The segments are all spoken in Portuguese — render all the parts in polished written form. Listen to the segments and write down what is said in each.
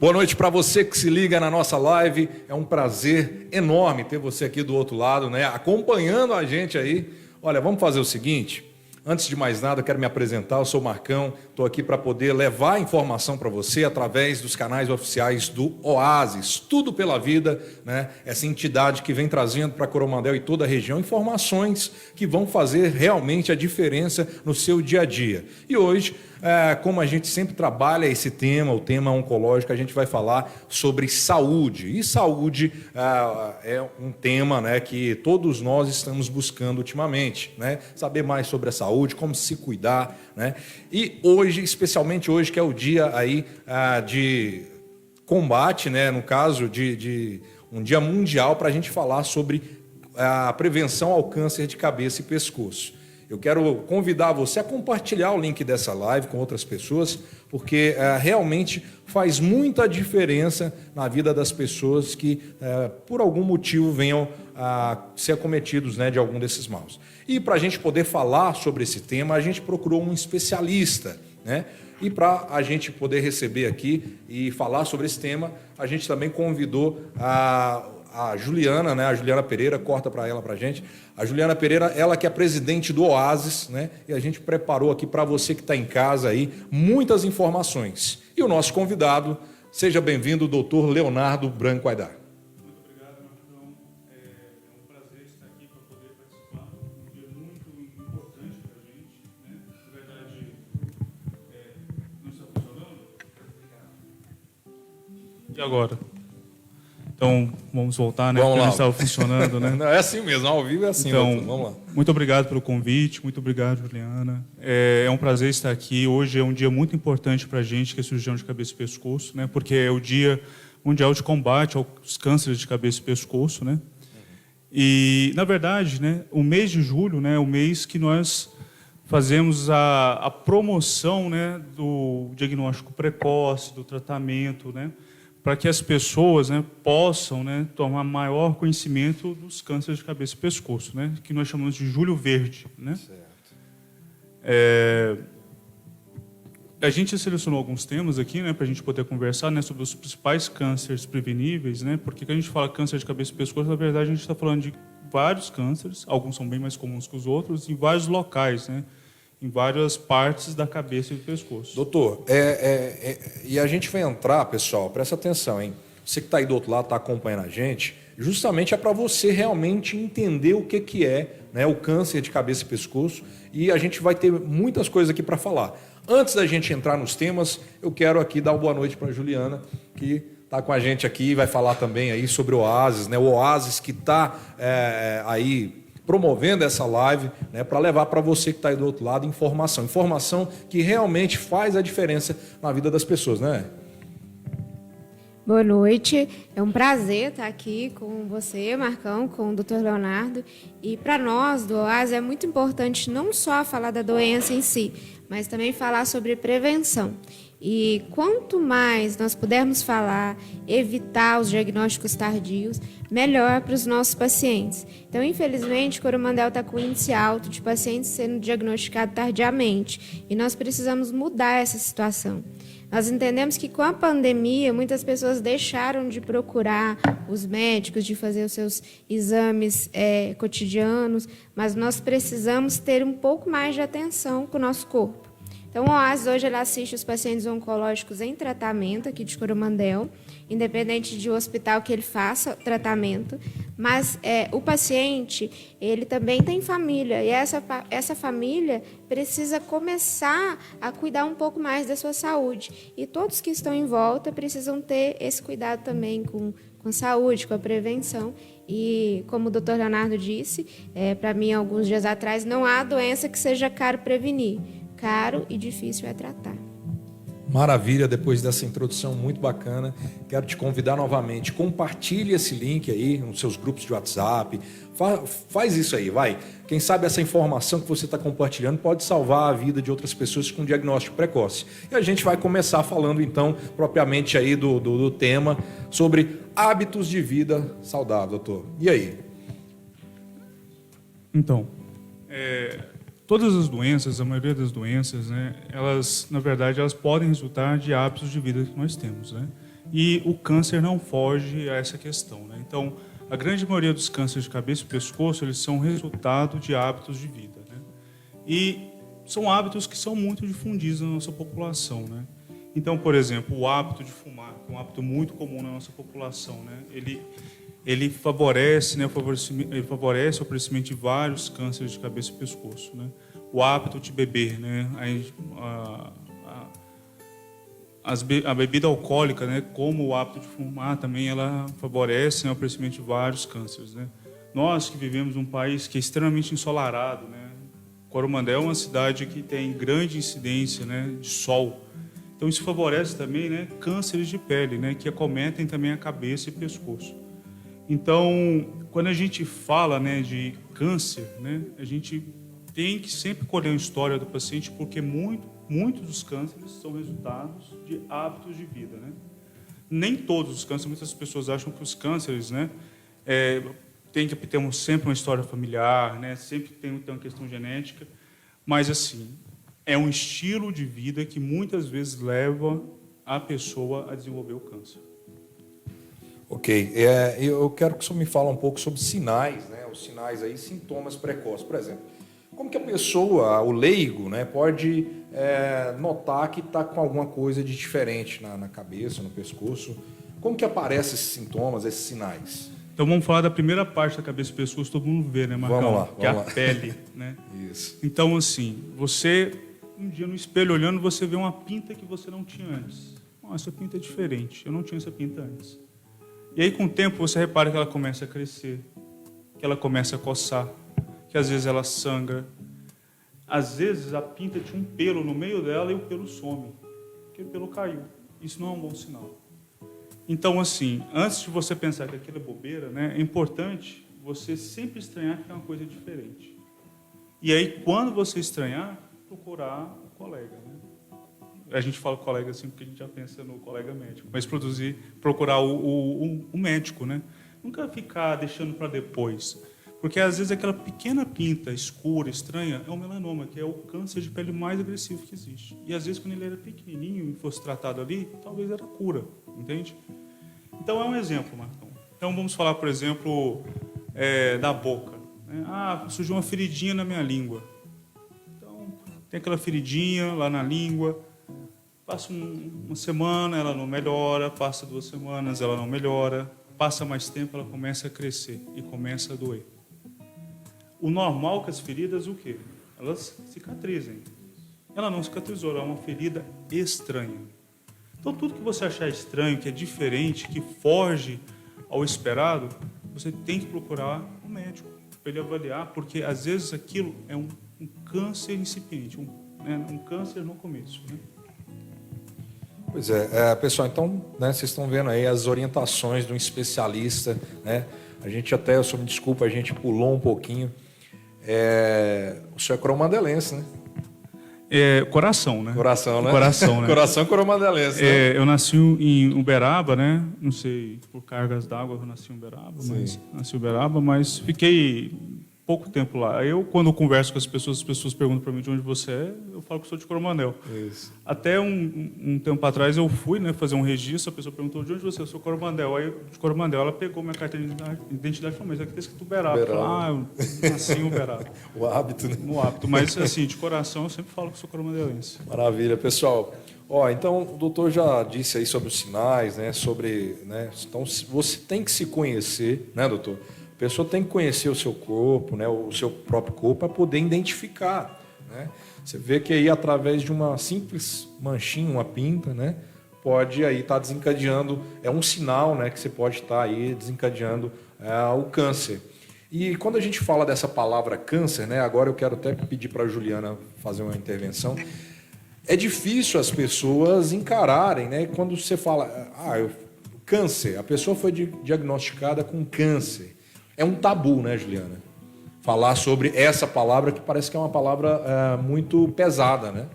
Boa noite para você que se liga na nossa live. É um prazer enorme ter você aqui do outro lado, né? Acompanhando a gente aí. Olha, vamos fazer o seguinte. Antes de mais nada, eu quero me apresentar. Eu sou o Marcão. Estou aqui para poder levar informação para você através dos canais oficiais do Oásis. Tudo pela Vida, né? Essa entidade que vem trazendo para Coromandel e toda a região informações que vão fazer realmente a diferença no seu dia a dia. E hoje, como a gente sempre trabalha esse tema, o tema oncológico, a gente vai falar sobre saúde. E saúde é um tema, né, que todos nós estamos buscando ultimamente, né? Saber mais sobre a saúde, como se cuidar, né? E hoje, especialmente hoje, que é o dia aí de combate, né? No caso de um dia mundial para a gente falar sobre a prevenção ao câncer de cabeça e pescoço. Eu quero convidar você a compartilhar o link dessa live com outras pessoas, porque realmente faz muita diferença na vida das pessoas que, por algum motivo, venham a ser acometidos, né, de algum desses maus. E para a gente poder falar sobre esse tema, a gente procurou um especialista, né? E para a gente poder receber aqui e falar sobre esse tema, a gente também convidou a Juliana, né? A Juliana Pereira, corta para ela para a gente. A Juliana Pereira, ela que é presidente do Oásis, né? E a gente preparou aqui para você que está em casa aí muitas informações. E o nosso convidado, seja bem-vindo, doutor Leonardo Branco Aidar. Muito obrigado, Marcão. É um prazer estar aqui para poder participar. Um dia muito importante para a gente, né? Na verdade, não está funcionando? E agora? Então, vamos voltar, né? Vamos porque lá. não estava funcionando, né? Não, é assim mesmo, ao vivo é assim, então, doutor. Vamos lá. Muito obrigado pelo convite, muito obrigado, Juliana. É um prazer estar aqui. Hoje é um dia muito importante para a gente, que é cirurgião de cabeça e pescoço, né? Porque é o Dia Mundial de Combate aos Cânceres de Cabeça e Pescoço, né? E, na verdade, né, o mês de julho, né, é o mês que nós fazemos a promoção, né, do diagnóstico precoce, do tratamento, né, para que as pessoas, né, possam, né, tomar maior conhecimento dos cânceres de cabeça e pescoço, né, que nós chamamos de Julho Verde, né? A gente selecionou alguns temas aqui, né, para a gente poder conversar, né, sobre os principais cânceres preveníveis, né, porque quando a gente fala câncer de cabeça e pescoço, na verdade a gente está falando de vários cânceres, alguns são bem mais comuns que os outros, em vários locais, né, em várias partes da cabeça e do pescoço. Doutor, e a gente vai entrar, pessoal, presta atenção, hein? Você que está aí do outro lado, está acompanhando a gente, justamente é para você realmente entender o que é, né, o câncer de cabeça e pescoço, e a gente vai ter muitas coisas aqui para falar. Antes da gente entrar nos temas, eu quero aqui dar uma boa noite para a Juliana, que está com a gente aqui e vai falar também aí sobre o Oásis, né? O Oásis que está aí promovendo essa live, né, para levar para você que está aí do outro lado informação que realmente faz a diferença na vida das pessoas, né? Boa noite, é um prazer estar aqui com você, Marcão, com o Dr. Leonardo. E para nós do Oásis é muito importante não só falar da doença em si, mas também falar sobre prevenção. E quanto mais nós pudermos falar, evitar os diagnósticos tardios, melhor para os nossos pacientes. Então, infelizmente, Coromandel está com índice alto de pacientes sendo diagnosticados tardiamente. E nós precisamos mudar essa situação. Nós entendemos que com a pandemia, muitas pessoas deixaram de procurar os médicos, de fazer os seus exames cotidianos, mas nós precisamos ter um pouco mais de atenção com o nosso corpo. Então, o Oásis hoje ele assiste os pacientes oncológicos em tratamento aqui de Coromandel, independente de hospital que ele faça tratamento, mas o paciente ele também tem família e essa família precisa começar a cuidar um pouco mais da sua saúde. E todos que estão em volta precisam ter esse cuidado também com a saúde, com a prevenção. E, como o Dr. Leonardo disse, para mim, alguns dias atrás, não há doença que seja caro prevenir. Caro e difícil é tratar. Maravilha, depois dessa introdução muito bacana, quero te convidar novamente, compartilhe esse link aí nos seus grupos de WhatsApp, faz isso aí, vai. Quem sabe essa informação que você está compartilhando pode salvar a vida de outras pessoas com diagnóstico precoce. E a gente vai começar falando então, propriamente aí do tema, sobre hábitos de vida saudável, doutor. E aí? Então, todas as doenças, a maioria das doenças, né, elas, na verdade, elas podem resultar de hábitos de vida que nós temos, né? E o câncer não foge a essa questão, né? Então, a grande maioria dos cânceres de cabeça e pescoço, eles são resultado de hábitos de vida, né? E são hábitos que são muito difundidos na nossa população, né? Então, por exemplo, o hábito de fumar, que é um hábito muito comum na nossa população, né? Ele favorece, né, ele favorece o aparecimento de vários cânceres de cabeça e pescoço, né? O hábito de beber, né? A bebida alcoólica, né, como o hábito de fumar também, ela favorece, né, o aparecimento de vários cânceres, né? Nós que vivemos num país que é extremamente ensolarado, né? Coromandel é uma cidade que tem grande incidência, né, de sol. Então isso favorece também, né, cânceres de pele, né, que acometem também a cabeça e pescoço. Então, quando a gente fala, né, de câncer, né, a gente tem que sempre colher a história do paciente, porque muitos dos cânceres são resultados de hábitos de vida, né? Nem todos os cânceres, muitas pessoas acham que os cânceres, né, tem que ter sempre uma história familiar, né, sempre tem uma questão genética, mas assim, é um estilo de vida que muitas vezes leva a pessoa a desenvolver o câncer. Ok, eu quero que o senhor me fale um pouco sobre sinais, né? Os sinais aí, sintomas precoces. Por exemplo, como que a pessoa, o leigo, né, pode notar que está com alguma coisa de diferente na cabeça, no pescoço? Como que aparecem esses sintomas, esses sinais? Então vamos falar da primeira parte da cabeça e pescoço, todo mundo vê, né, Marcão? Vamos lá. Que é a pele, né? Isso. Então, assim, você, um dia no espelho olhando, você vê uma pinta que você não tinha antes. Essa pinta é diferente, eu não tinha essa pinta antes. E aí, com o tempo, você repara que ela começa a crescer, que ela começa a coçar, que às vezes ela sangra. Às vezes, a pinta tinha um pelo no meio dela e o pelo some, porque o pelo caiu. Isso não é um bom sinal. Então, assim, antes de você pensar que aquilo é bobeira, né, é importante você sempre estranhar que é uma coisa diferente. E aí, quando você estranhar, procurar o colega, né? A gente fala colega assim porque a gente já pensa no colega médico, mas procurar o médico, né? Nunca ficar deixando para depois, porque às vezes aquela pequena pinta escura, estranha, é o melanoma, que é o câncer de pele mais agressivo que existe. E às vezes quando ele era pequenininho e fosse tratado ali, talvez era cura, entende? Então é um exemplo, Marcão. Então vamos falar, por exemplo, da boca, né? Surgiu uma feridinha na minha língua. Então tem aquela feridinha lá na língua. Passa uma semana, ela não melhora. Passa 2 semanas, ela não melhora. Passa mais tempo, ela começa a crescer e começa a doer. O normal com as feridas, o quê? Elas cicatrizem. Ela não cicatrizou, ela é uma ferida estranha. Então, tudo que você achar estranho, que é diferente, que foge ao esperado, você tem que procurar um médico para ele avaliar, porque às vezes aquilo é um câncer incipiente, um câncer no começo, né? Pois é, pessoal, então, né, vocês estão vendo aí as orientações de um especialista, né? A gente até, eu só me desculpa, a gente pulou um pouquinho. O senhor é coromandelense, né? Coração, né? Coração, né? Coração, né? Coração coromandelense, né? Eu nasci em Uberaba, né? Não sei, por cargas d'água eu nasci em Uberaba, mas fiquei pouco tempo lá. Quando eu converso com as pessoas perguntam para mim de onde você é, eu falo que sou de Coromandel. Isso. Até um tempo atrás eu fui, né, fazer um registro, a pessoa perguntou de onde você é, eu sou Coromandel. Aí, de Coromandel, ela pegou minha carteira de identidade e falou, mas aqui está escrito Uberaba. Eu nasci em Uberaba. O hábito, né? No hábito, mas assim, de coração eu sempre falo que sou coromandelense. Maravilha, pessoal. Então, o doutor já disse aí sobre os sinais, né? Então, você tem que se conhecer, né, doutor? A pessoa tem que conhecer o seu corpo, né, o seu próprio corpo, para poder identificar, né? Você vê que aí, através de uma simples manchinha, uma pinta, né, pode aí estar desencadeando, é um sinal, né, que você pode estar aí desencadeando o câncer. E quando a gente fala dessa palavra câncer, né, agora eu quero até pedir para a Juliana fazer uma intervenção. É difícil as pessoas encararem, né, quando você fala, câncer, a pessoa foi diagnosticada com câncer. É um tabu, né, Juliana? Falar sobre essa palavra que parece que é uma palavra muito pesada, né?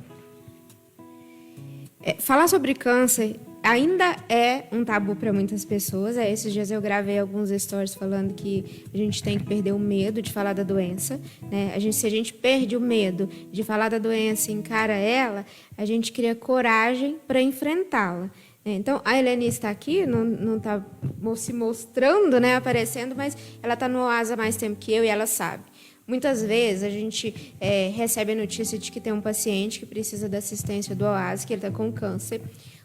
Falar sobre câncer ainda é um tabu para muitas pessoas. Esses dias eu gravei alguns stories falando que a gente tem que perder o medo de falar da doença, né? Se a gente perde o medo de falar da doença e encara ela, a gente cria coragem para enfrentá-la. Então, a Helenice está aqui, não está se mostrando, né, aparecendo, mas ela está no OAS há mais tempo que eu e ela sabe. Muitas vezes a gente recebe a notícia de que tem um paciente que precisa da assistência do OAS, que ele está com câncer.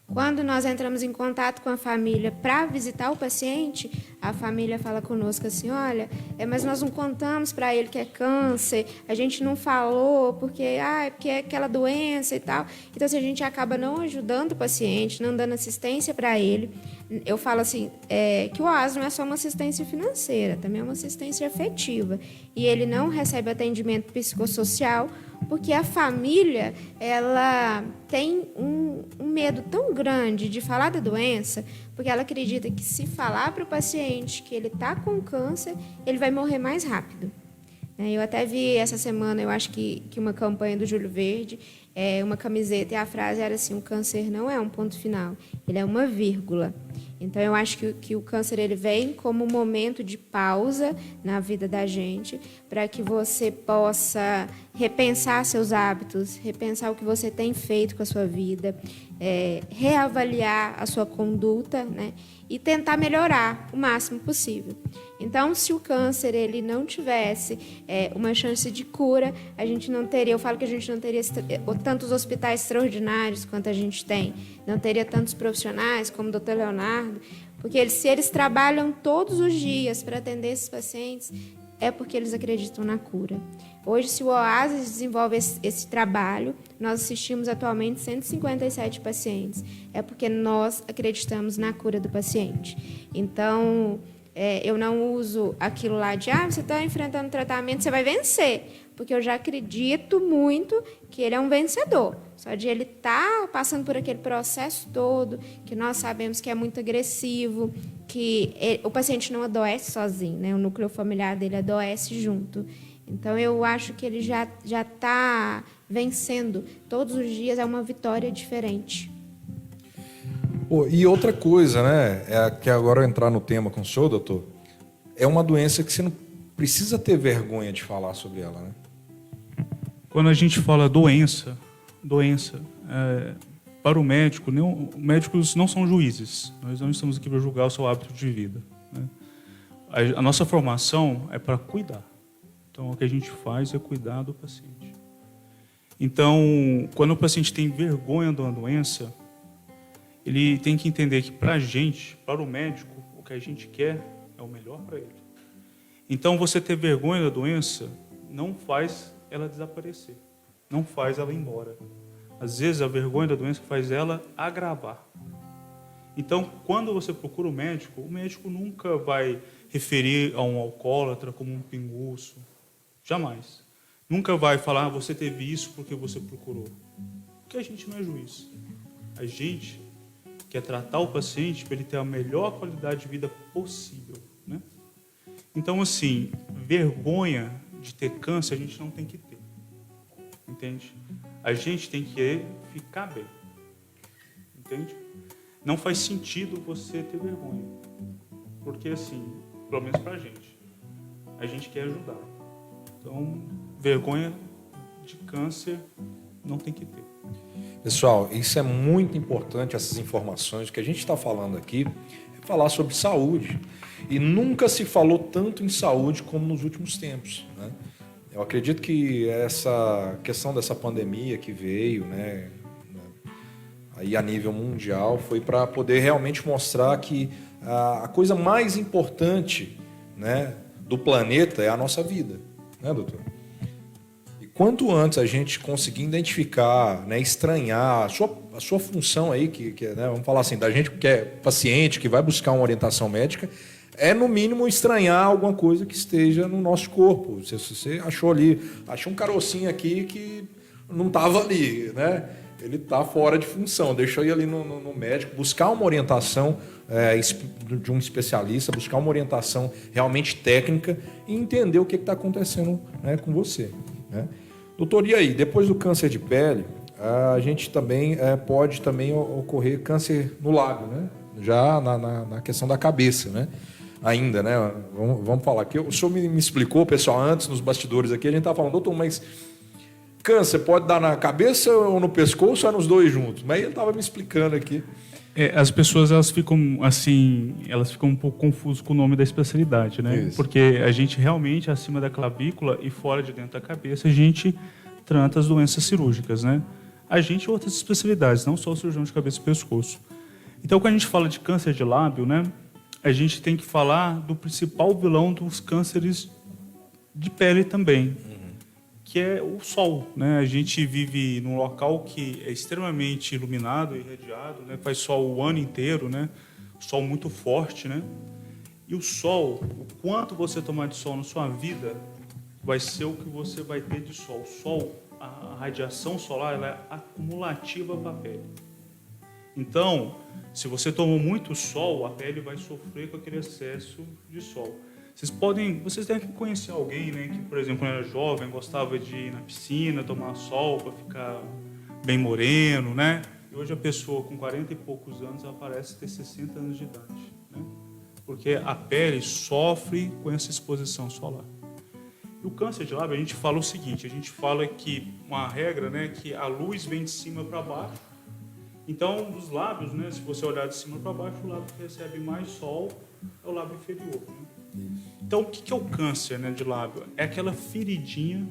Quando nós entramos em contato com a família para visitar o paciente, a família fala conosco assim, olha, mas nós não contamos para ele que é câncer, a gente não falou porque é aquela doença e tal. Então, se a gente acaba não ajudando o paciente, não dando assistência para ele, eu falo assim, que o OAS não é só uma assistência financeira, também é uma assistência afetiva. E ele não recebe atendimento psicossocial porque a família ela tem um medo tão grande de falar da doença, porque ela acredita que se falar para o paciente que ele está com câncer, ele vai morrer mais rápido. Eu até vi essa semana, eu acho que uma campanha do Júlio Verde, uma camiseta, e a frase era assim, o câncer não é um ponto final, ele é uma vírgula. Então, eu acho que o câncer ele vem como um momento de pausa na vida da gente, para que você possa repensar seus hábitos, repensar o que você tem feito com a sua vida, reavaliar a sua conduta, né, e tentar melhorar o máximo possível. Então, se o câncer ele não tivesse uma chance de cura, a gente não teria, eu falo que a gente não teria tantos hospitais extraordinários quanto a gente tem, não teria tantos profissionais como o Dr. Leonardo, porque se eles trabalham todos os dias para atender esses pacientes, é porque eles acreditam na cura. Hoje, se o Oasis desenvolve esse trabalho, nós assistimos atualmente 157 pacientes, é porque nós acreditamos na cura do paciente. Então, eu não uso aquilo lá de, você está enfrentando tratamento, você vai vencer, porque eu já acredito muito que ele é um vencedor. Só de ele estar passando por aquele processo todo, que nós sabemos que é muito agressivo, que o paciente não adoece sozinho, né? O núcleo familiar dele adoece junto. Então, eu acho que ele já está vencendo. Todos os dias é uma vitória diferente. E outra coisa, né? Que agora eu entrar no tema com o senhor, doutor, é uma doença que você não precisa ter vergonha de falar sobre ela, né? Quando a gente fala doença, para o médico, médicos não são juízes. Nós não estamos aqui para julgar o seu hábito de vida, né? A nossa formação é para cuidar. Então, o que a gente faz é cuidar do paciente. Então, quando o paciente tem vergonha de uma doença, ele tem que entender que, para a gente, para o médico, o que a gente quer é o melhor para ele. Então, você ter vergonha da doença não faz ela desaparecer, não faz ela ir embora. Às vezes, a vergonha da doença faz ela agravar. Então, quando você procura o médico nunca vai referir a um alcoólatra como um pinguço. Jamais. Nunca vai falar, você teve isso porque você procurou. Porque a gente não é juiz. A gente quer tratar o paciente para ele ter a melhor qualidade de vida possível, né? Então, assim, vergonha de ter câncer a gente não tem que ter. Entende? A gente tem que ficar bem. Entende? Não faz sentido você ter vergonha. Porque, assim, pelo menos pra gente, a gente quer ajudar. Então, vergonha de câncer não tem que ter. Pessoal, isso é muito importante, essas informações. O que a gente está falando aqui é falar sobre saúde. E nunca se falou tanto em saúde como nos últimos tempos, né? Eu acredito que essa questão dessa pandemia que veio, né, aí a nível mundial, foi para poder realmente mostrar que a coisa mais importante, né, do planeta é a nossa vida, né, doutor? E quanto antes a gente conseguir identificar, né, estranhar a sua função aí, né, vamos falar assim, da gente que é paciente, que vai buscar uma orientação médica, no mínimo estranhar alguma coisa que esteja no nosso corpo. Se você achou um carocinho aqui que não estava ali, né? Ele está fora de função, deixa eu ir ali no médico, buscar uma orientação de um especialista, buscar uma orientação realmente técnica e entender o que está acontecendo, né, com você, né? Doutor, e aí, depois do câncer de pele, a gente também pode também ocorrer câncer no lábio, né? Já na questão da cabeça, né? Ainda, né? Vamos falar aqui. O senhor me explicou, pessoal, antes nos bastidores aqui, a gente estava falando, doutor, mas câncer pode dar na cabeça ou no pescoço ou nos dois juntos? Mas ele estava me explicando aqui. As pessoas elas ficam um pouco confusas com o nome da especialidade, né? Isso. Porque a gente realmente acima da clavícula e fora de dentro da cabeça a gente trata as doenças cirúrgicas, né? A gente e outras especialidades, não só o cirurgião de cabeça e pescoço. Então, quando a gente fala de câncer de lábio, né, a gente tem que falar do principal vilão dos cânceres de pele também, que é o sol, né? A gente vive num local que é extremamente iluminado e irradiado, né? Faz sol o ano inteiro, né? Sol muito forte, né? E o sol, o quanto você tomar de sol na sua vida, vai ser o que você vai ter de sol. O sol, a radiação solar, ela é acumulativa para a pele. Então, se você tomou muito sol, a pele vai sofrer com aquele excesso de sol. Vocês devem conhecer alguém, né, que, por exemplo, quando era jovem, gostava de ir na piscina, tomar sol para ficar bem moreno, né? E hoje a pessoa com 40 e poucos anos, ela parece ter 60 anos de idade, né? Porque a pele sofre com essa exposição solar. E o câncer de lábio, a gente fala o seguinte, a gente fala que, uma regra, né, que a luz vem de cima para baixo. Então, os lábios, né, se você olhar de cima para baixo, o lábio que recebe mais sol é o lábio inferior, né? Então, o que é o câncer, né, de lábio? É aquela feridinha,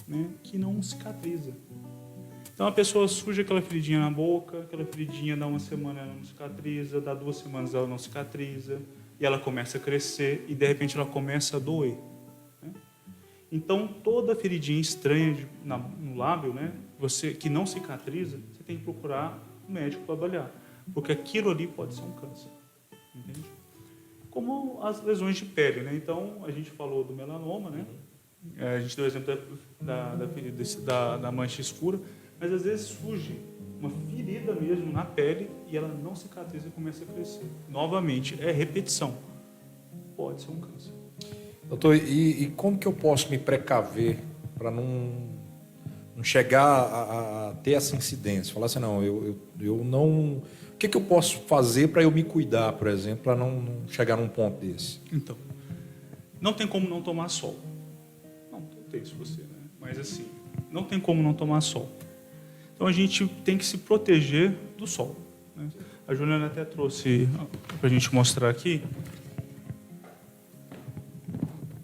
né, que não cicatriza. Então, a pessoa surge aquela feridinha na boca, aquela feridinha dá uma semana ela não cicatriza, dá 2 semanas ela não cicatriza, e ela começa a crescer e, de repente, ela começa a doer, né? Então, toda feridinha estranha no lábio, né, que não cicatriza, você tem que procurar um médico para avaliar, porque aquilo ali pode ser um câncer, entende? Como as lesões de pele, né? Então, a gente falou do melanoma, né? A gente deu o exemplo da mancha escura, mas às vezes surge uma ferida mesmo na pele e ela não cicatriza e começa a crescer. Novamente, é repetição. Pode ser um câncer. Doutor, e como que eu posso me precaver para não chegar a ter essa incidência? Falar assim, não, eu não... O que eu posso fazer para eu me cuidar, por exemplo, para não chegar num ponto desse? Então, não tem como não tomar sol. Não tem isso você, né? Mas assim, não tem como não tomar sol. Então a gente tem que se proteger do sol, né? A Juliana até trouxe para a gente mostrar aqui.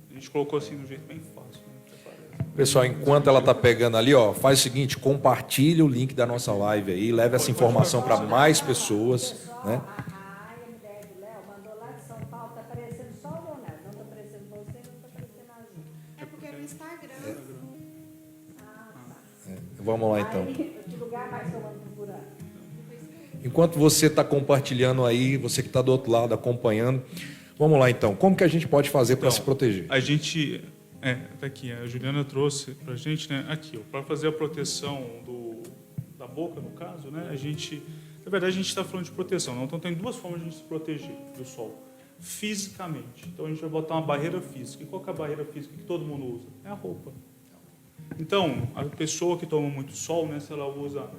A gente colocou assim do jeito bem fácil, né? Pessoal, enquanto ela está pegando ali, ó, faz o seguinte, compartilha o link da nossa live aí, leve essa informação para mais pessoas, né? A mulher do Léo mandou lá de São Paulo, tá aparecendo só o Leonardo, não tá aparecendo você, não tá aparecendo a Ju. É porque é no Instagram. Vamos lá então. Aí, que lugar mais que eu ando procurando? Enquanto você está compartilhando aí, você que está do outro lado acompanhando, vamos lá então. Como que a gente pode fazer para se proteger? A gente... tá aqui, a Juliana trouxe para a gente, né? Aqui, para fazer a proteção da boca, no caso, né? Na verdade, a gente está falando de proteção, não? Então tem 2 formas de a gente se proteger do sol. Fisicamente. Então a gente vai botar uma barreira física. E qual que é a barreira física que todo mundo usa? É a roupa. Então, a pessoa que toma muito sol, né? Se ela usa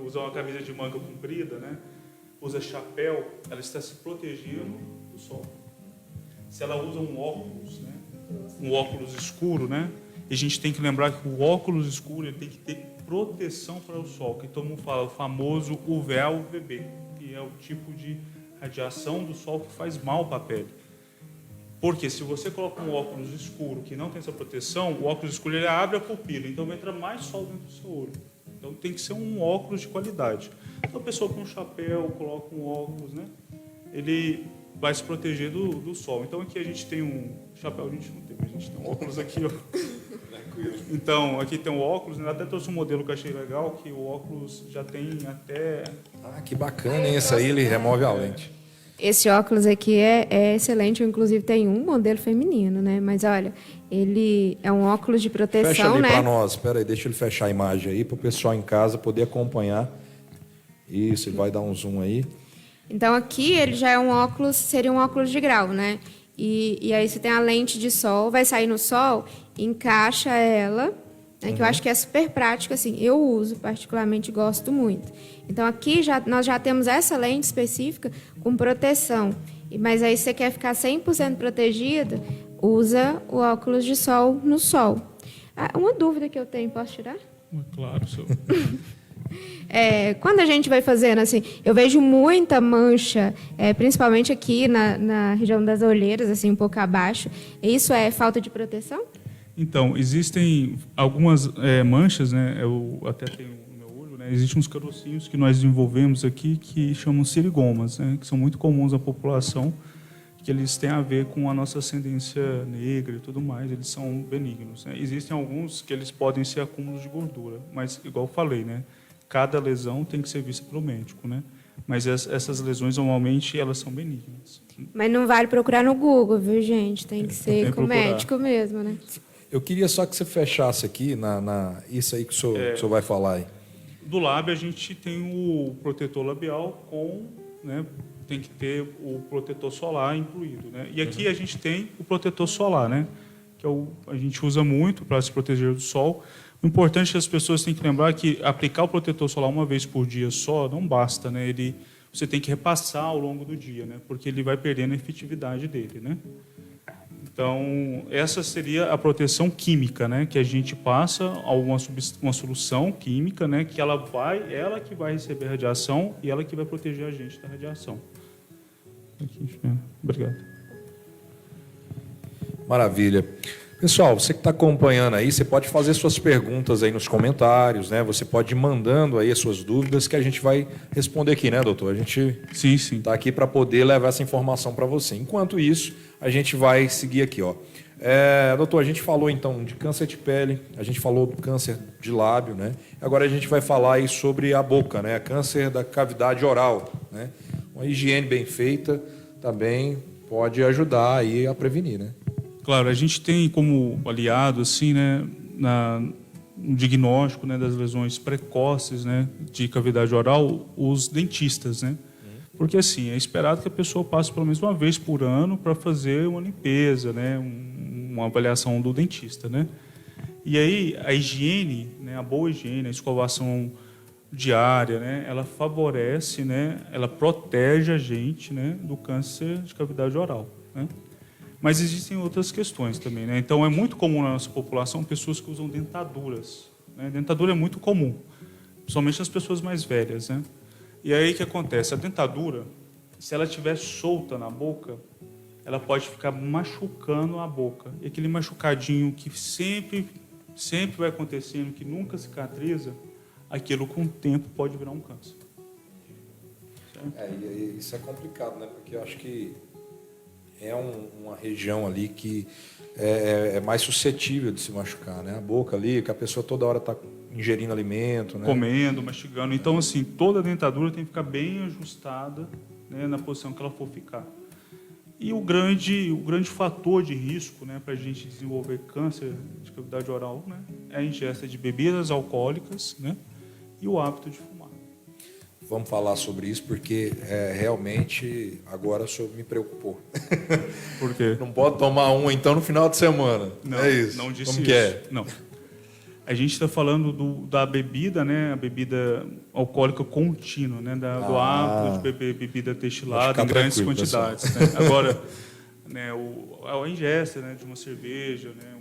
usa uma camisa de manga comprida, né? Usa chapéu, ela está se protegendo do sol. Se ela usa um óculos, né? Um óculos escuro, né? E a gente tem que lembrar que o óculos escuro ele tem que ter proteção para o sol, que todo mundo fala, o famoso UVA UVB, que é o tipo de radiação do sol que faz mal para a pele. Porque se você coloca um óculos escuro que não tem essa proteção, o óculos escuro ele abre a pupila, então entra mais sol dentro do seu olho. Então tem que ser um óculos de qualidade. Então a pessoa com um chapéu, coloca um óculos, né? Ele vai se proteger do sol. Então aqui a gente tem um chapéu, a gente não tem, mas a gente tem um óculos aqui, ó. Então aqui tem um óculos, né? Até trouxe um modelo que eu achei legal, que o óculos já tem até... Ah, que bacana, hein? Esse aí ele remove a lente. Esse óculos aqui é excelente, eu, inclusive tem um modelo feminino, né? Mas olha, ele é um óculos de proteção, Fecha ali né? para nós, espera aí, deixa ele fechar a imagem aí para o pessoal em casa poder acompanhar. Isso, ele vai dar um zoom aí. Então aqui ele já é um óculos, seria um óculos de grau, né? E aí você tem a lente de sol, vai sair no sol, encaixa ela, né, que eu acho que é super prático, assim, eu uso particularmente, gosto muito. Então aqui nós já temos essa lente específica com proteção, mas aí se você quer ficar 100% protegido, usa o óculos de sol no sol. Uma dúvida que eu tenho, posso tirar? Claro, senhor. quando a gente vai fazendo assim, eu vejo muita mancha, principalmente aqui na região das olheiras, assim, um pouco abaixo. Isso é falta de proteção? Então, existem algumas manchas, né? Eu até tenho no meu olho, né? Existem uns carocinhos que nós desenvolvemos aqui que chamam sirigomas, né? Que são muito comuns à população, que eles têm a ver com a nossa ascendência negra e tudo mais, eles são benignos, né? Existem alguns que eles podem ser acúmulos de gordura, mas, igual eu falei, né? Cada lesão tem que ser vista pelo médico, né? Mas essas lesões, normalmente, elas são benignas. Mas não vale procurar no Google, viu, gente? Tem que ser que com o procurar. médico mesmo, né? Eu queria só que você fechasse aqui isso aí que o senhor vai falar aí. Do lábio, a gente tem o protetor labial né? Tem que ter o protetor solar incluído, né? E aqui a gente tem o protetor solar, né? Que a gente usa muito para se proteger do sol. O importante é que as pessoas têm que lembrar que aplicar o protetor solar uma vez por dia só não basta, né? Você tem que repassar ao longo do dia, né? Porque ele vai perdendo a efetividade dele, né? Então, essa seria a proteção química, né? Que a gente passa uma solução química, né? Que ela que vai receber a radiação e ela que vai proteger a gente da radiação. Obrigado. Maravilha. Pessoal, você que está acompanhando aí, você pode fazer suas perguntas aí nos comentários, né? Você pode ir mandando aí as suas dúvidas que a gente vai responder aqui, né, doutor? A gente Sim. está aqui para poder levar essa informação para você. Enquanto isso, a gente vai seguir aqui, ó. Doutor, a gente falou então de câncer de pele, a gente falou do câncer de lábio, né? Agora a gente vai falar aí sobre a boca, né? Câncer da cavidade oral, né? Uma higiene bem feita também pode ajudar aí a prevenir, né? Claro, a gente tem como aliado, assim, né, no diagnóstico, né, das lesões precoces, né, de cavidade oral, os dentistas, né? Porque, assim, é esperado que a pessoa passe pelo menos uma vez por ano para fazer uma limpeza, né, uma avaliação do dentista, né? E aí, a higiene, né, a boa higiene, a escovação diária, né, ela favorece, né, ela protege a gente, né, do câncer de cavidade oral, né? Mas existem outras questões também, né? Então, é muito comum na nossa população pessoas que usam dentaduras, né? Dentadura é muito comum, principalmente nas pessoas mais velhas, né? E aí, o que acontece? A dentadura, se ela estiver solta na boca, ela pode ficar machucando a boca. E aquele machucadinho que sempre vai acontecendo, que nunca cicatriza, aquilo com o tempo pode virar um câncer. Isso é complicado, né? Porque eu acho que é uma região ali que é mais suscetível de se machucar, né? A boca ali, que a pessoa toda hora está ingerindo alimento, né? Comendo, mastigando. Então, assim, toda a dentadura tem que ficar bem ajustada, né, na posição que ela for ficar. E o grande fator de risco, né, para a gente desenvolver câncer de cavidade oral, né, é a ingesta de bebidas alcoólicas, né, e o hábito de fumar. Vamos falar sobre isso, porque realmente agora o senhor me preocupou. Por quê? Não pode tomar uma, então, no final de semana. Não, é isso? não disse Como isso. que é? Não. A gente está falando da bebida, né, a bebida alcoólica contínua, né, do hábito de beber bebida destilada em grandes quantidades. Né? Agora, né, a ingesta, né, de uma cerveja, né,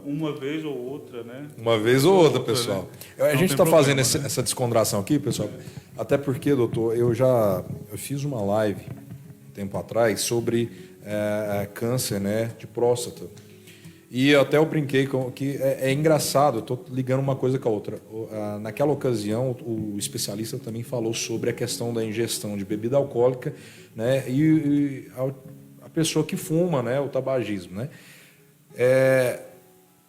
uma vez ou outra, né? Uma vez ou outra, pessoal. Né? A gente está fazendo né? essa descontração aqui, pessoal, até porque, doutor, eu fiz uma live um tempo atrás sobre câncer, né, de próstata. E até eu brinquei que é engraçado, eu estou ligando uma coisa com a outra. Naquela ocasião, o especialista também falou sobre a questão da ingestão de bebida alcoólica, né, e a pessoa que fuma, né, o tabagismo, né.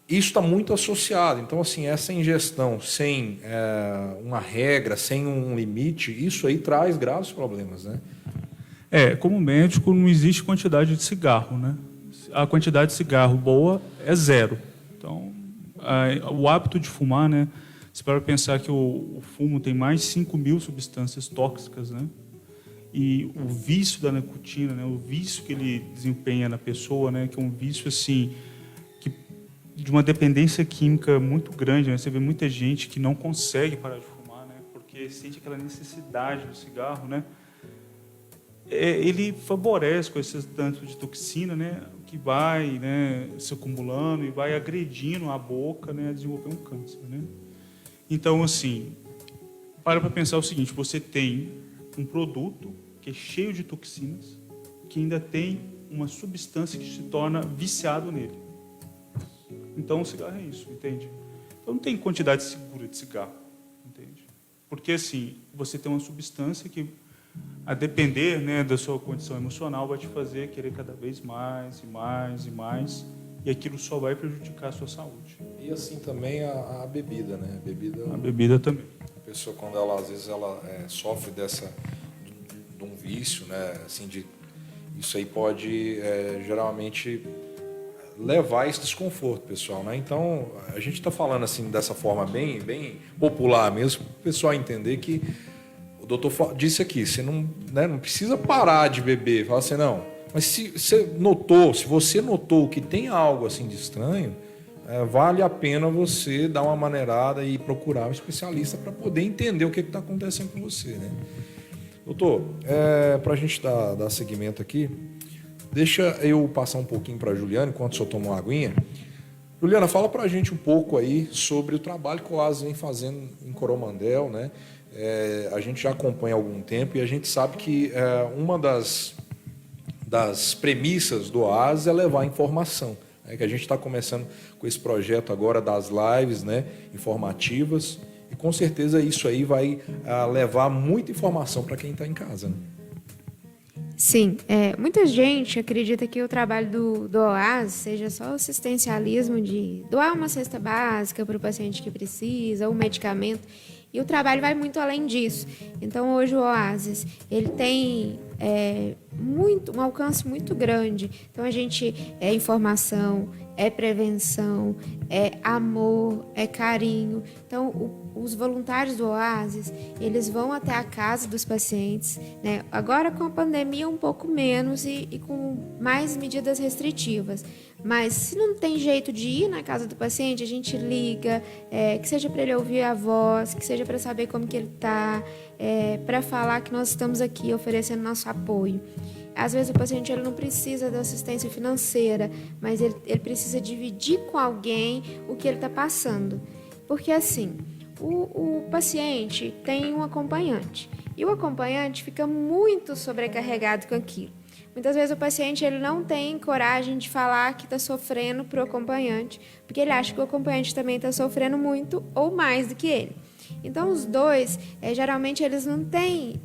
Isso está muito associado. Então, assim, essa ingestão sem uma regra, sem um limite, isso aí traz graves problemas, né? Como médico, não existe quantidade de cigarro, né? A quantidade de cigarro boa é 0. Então, o hábito de fumar, né? Você pode pensar que o fumo tem mais de 5.000 substâncias tóxicas, né? E o vício da nicotina, né? O vício que ele desempenha na pessoa, né? Que é um vício assim, de uma dependência química muito grande, né? Você vê muita gente que não consegue parar de fumar, né? Porque sente aquela necessidade do cigarro, né? Ele favorece com esse tanto de toxina, né, que vai, né, se acumulando e vai agredindo a boca, né, a desenvolver um câncer, né? Então, assim, para pensar o seguinte: você tem um produto que é cheio de toxinas, que ainda tem uma substância que se torna viciado nele. Então o cigarro é isso, entende? Então não tem quantidade segura de cigarro, entende? Porque assim, você tem uma substância que, a depender, né, da sua condição emocional, vai te fazer querer cada vez mais e mais e mais, e aquilo só vai prejudicar a sua saúde. E assim também a bebida, né? A bebida também. A pessoa, quando ela, às vezes, ela sofre de um vício, né? Assim, isso aí pode, geralmente, levar a esse desconforto, pessoal, né? Então, a gente está falando assim, dessa forma bem popular mesmo, para o pessoal entender que o doutor disse aqui, você não, né, não precisa parar de beber, fala assim, não. Mas se você notou que tem algo assim de estranho, vale a pena você dar uma maneirada e procurar um especialista para poder entender o que está acontecendo com você, né? Doutor, para a gente dar seguimento aqui, deixa eu passar um pouquinho para a Juliana, enquanto o senhor toma uma aguinha. Juliana, fala para a gente um pouco aí sobre o trabalho que o Oasis vem fazendo em Coromandel, né? A gente já acompanha há algum tempo e a gente sabe que uma das premissas do Oasis é levar informação. Que a gente está começando com esse projeto agora das lives, né, informativas, e com certeza isso aí vai levar muita informação para quem está em casa, né? Sim, muita gente acredita que o trabalho do Oasis seja só o assistencialismo de doar uma cesta básica para o paciente que precisa, ou um medicamento, e o trabalho vai muito além disso. Então, hoje o Oasis ele tem um alcance muito grande. Então, a gente é informação, é prevenção, é amor, é carinho. Então, os voluntários do Oasis, eles vão até a casa dos pacientes, né? Agora, com a pandemia, um pouco menos e com mais medidas restritivas. Mas, se não tem jeito de ir na casa do paciente, a gente liga, que seja para ele ouvir a voz, que seja para saber como que ele está, para falar que nós estamos aqui oferecendo nosso apoio. Às vezes o paciente ele não precisa da assistência financeira, mas ele precisa dividir com alguém o que ele está passando. Porque assim, o paciente tem um acompanhante e o acompanhante fica muito sobrecarregado com aquilo. Muitas vezes o paciente ele não tem coragem de falar que está sofrendo para o acompanhante, porque ele acha que o acompanhante também está sofrendo muito ou mais do que ele. Então, os dois, geralmente, eles não têm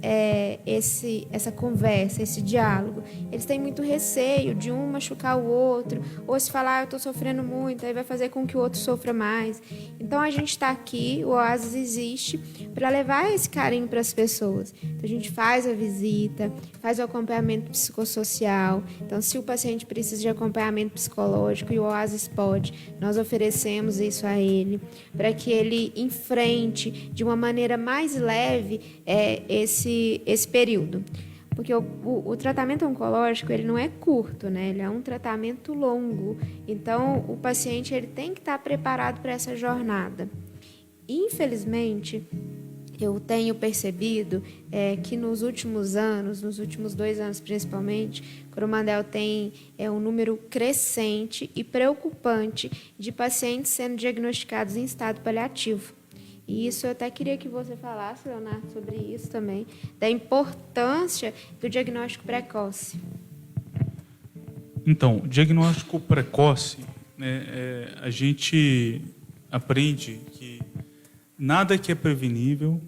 essa conversa, esse diálogo. Eles têm muito receio de um machucar o outro, ou se falar, eu estou sofrendo muito, aí vai fazer com que o outro sofra mais. Então, a gente está aqui, o Oasis existe, para levar esse carinho para as pessoas. Então, a gente faz a visita, faz o acompanhamento psicossocial. Então, se o paciente precisa de acompanhamento psicológico e o Oasis pode, nós oferecemos isso a ele, para que ele enfrente de uma maneira mais leve esse período. Porque o tratamento oncológico ele não é curto, né? Ele é um tratamento longo. Então, o paciente ele tem que estar preparado para essa jornada. Infelizmente, eu tenho percebido que nos últimos anos, nos últimos 2 anos principalmente, Coromandel tem um número crescente e preocupante de pacientes sendo diagnosticados em estado paliativo. E isso eu até queria que você falasse, Leonardo, sobre isso também, da importância do diagnóstico precoce. Então, diagnóstico precoce, né, a gente aprende que nada que é prevenível,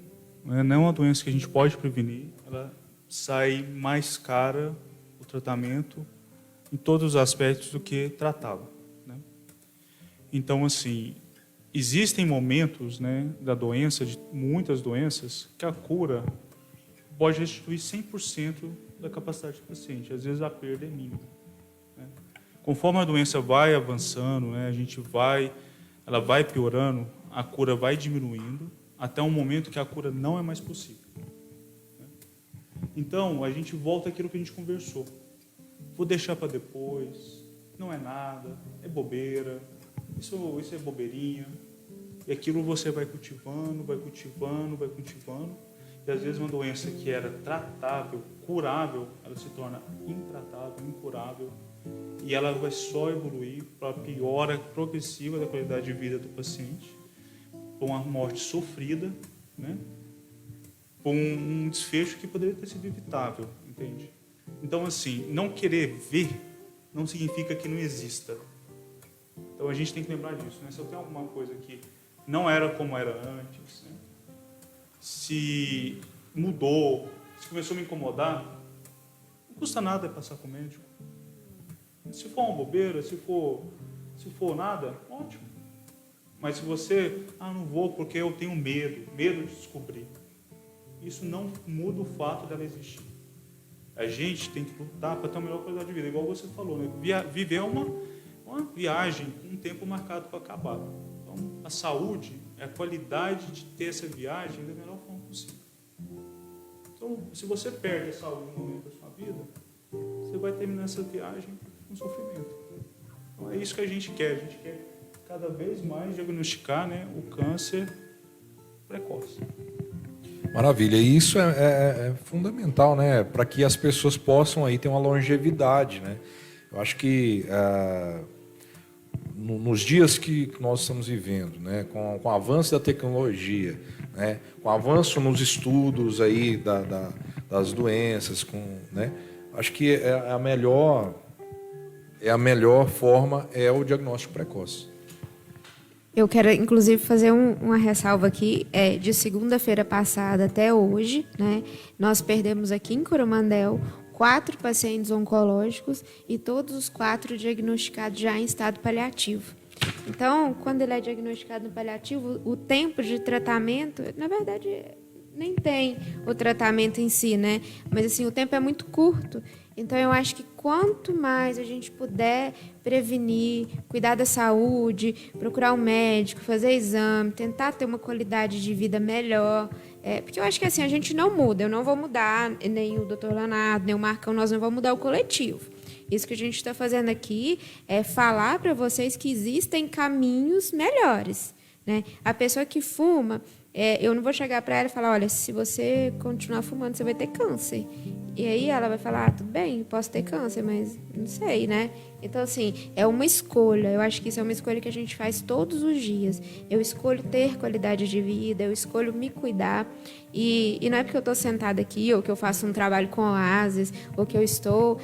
né, não é uma doença que a gente pode prevenir, ela sai mais cara, o tratamento, em todos os aspectos do que tratá-la, né? Então, assim, existem momentos, né, da doença, de muitas doenças, que a cura pode restituir 100% da capacidade do paciente. Às vezes a perda é mínima, né? Conforme a doença vai avançando, né, ela vai piorando, a cura vai diminuindo, até um momento que a cura não é mais possível, né? Então, a gente volta àquilo que a gente conversou. Vou deixar para depois, não é nada, é bobeira, isso é bobeirinha. E aquilo você vai cultivando, e às vezes uma doença que era tratável, curável, ela se torna intratável, incurável, e ela vai só evoluir para a piora progressiva da qualidade de vida do paciente, para uma morte sofrida, né? por um desfecho que poderia ter sido evitável, entende? Então, assim, não querer ver não significa que não exista. Então, a gente tem que lembrar disso, né? Se eu tenho alguma coisa que não era como era antes, né? Se mudou, se começou a me incomodar, não custa nada passar com o médico. Se for uma bobeira, se for nada, ótimo. Mas se você, não vou porque eu tenho medo de descobrir, isso não muda o fato dela existir. A gente tem que lutar para ter a melhor qualidade de vida, igual você falou, né? Viver é uma viagem com um tempo marcado para acabar. Então, a saúde é a qualidade de ter essa viagem da melhor forma possível. Então, se você perde a saúde no momento da sua vida, você vai terminar essa viagem com sofrimento. Então, é isso que a gente quer cada vez mais diagnosticar, né, o câncer precoce. Maravilha, e isso é fundamental, né, para que as pessoas possam aí ter uma longevidade, né? Eu acho que nos dias que nós estamos vivendo, né, com o avanço da tecnologia, né, com o avanço nos estudos aí das doenças, né, acho que a melhor forma é o diagnóstico precoce. Eu quero, inclusive, fazer uma ressalva aqui. De segunda-feira passada até hoje, né, nós perdemos aqui em Coromandel 4 pacientes oncológicos e todos os 4 diagnosticados já em estado paliativo. Então, quando ele é diagnosticado no paliativo, o tempo de tratamento, na verdade, nem tem o tratamento em si, né? Mas, assim, o tempo é muito curto. Então, eu acho que quanto mais a gente puder prevenir, cuidar da saúde, procurar um médico, fazer exame, tentar ter uma qualidade de vida melhor. Porque eu acho que assim, a gente não muda. Eu não vou mudar, nem o Dr. Leonardo, nem o Marcão, nós não vamos mudar o coletivo. Isso que a gente está fazendo aqui é falar para vocês que existem caminhos melhores, né? A pessoa que fuma, eu não vou chegar para ela e falar, olha, se você continuar fumando, você vai ter câncer. E aí ela vai falar, tudo bem, posso ter câncer, mas não sei, né? Então, assim, é uma escolha. Eu acho que isso é uma escolha que a gente faz todos os dias. Eu escolho ter qualidade de vida, eu escolho me cuidar. E não é porque eu estou sentada aqui, ou que eu faço um trabalho com oásis, ou que eu estou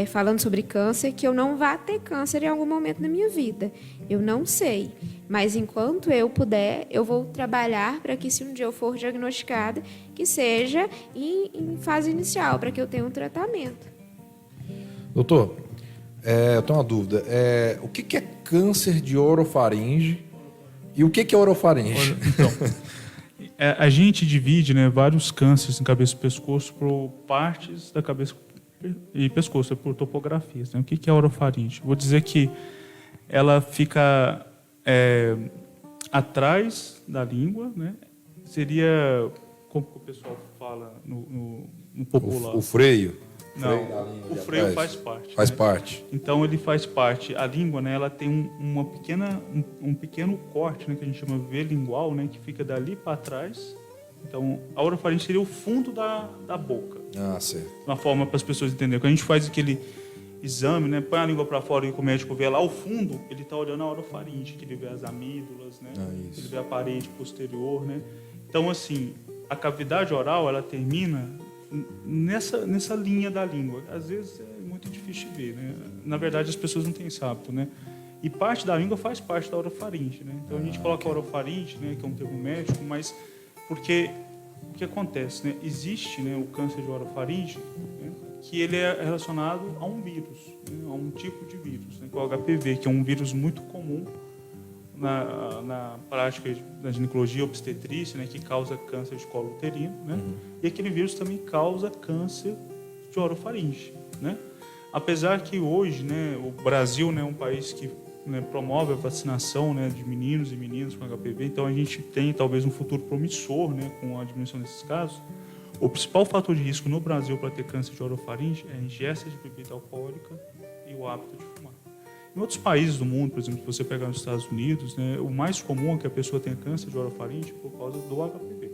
falando sobre câncer, que eu não vá ter câncer em algum momento da minha vida. Eu não sei. Mas enquanto eu puder, eu vou trabalhar para que, se um dia eu for diagnosticada, que seja em fase inicial, para que eu tenha um tratamento. Doutor, eu tenho uma dúvida. O que é câncer de orofaringe e o que é orofaringe? Então, a gente divide, né, vários cânceres em cabeça e pescoço por partes da cabeça e pescoço, por topografias. Né? O que é orofaringe? Vou dizer que ela fica atrás da língua, né? Seria, como o pessoal fala no popular? O freio? Não, o freio faz parte. Faz né? parte. Então, ele faz parte. A língua, né, ela tem um pequeno corte, né, que a gente chama V lingual, né, que fica dali para trás. Então, a orofaringe seria o fundo da boca. Certo. Uma forma para as pessoas entenderem. Quando a gente faz aquele exame, né, põe a língua para fora e o médico vê lá ao fundo, ele está olhando a orofaringe, que ele vê as amígdalas, né, ele vê a parede posterior, né. Então, assim, a cavidade oral, ela termina nessa linha da língua. Às vezes é muito difícil de ver, né. Na verdade, as pessoas não têm esse hábito, né. E parte da língua faz parte da orofaringe, né. Então, a gente coloca a orofaringe, né, que é um termo médico, mas porque o que acontece, né, existe, né, o câncer de orofaringe, né, que ele é relacionado a um vírus, né, a um tipo de vírus, né, que é o HPV, que é um vírus muito comum na prática da ginecologia obstetrícia, né, que causa câncer de colo uterino, né, e aquele vírus também causa câncer de orofaringe, né. Apesar que hoje, né, o Brasil, né, é um país que, né, promove a vacinação, né, de meninos e meninas com HPV, então a gente tem talvez um futuro promissor, né, com a diminuição desses casos. O principal fator de risco no Brasil para ter câncer de orofaringe é a ingesta de bebida alcoólica e o hábito de fumar. Em outros países do mundo, por exemplo, se você pegar nos Estados Unidos, né, o mais comum é que a pessoa tenha câncer de orofaringe por causa do HPV.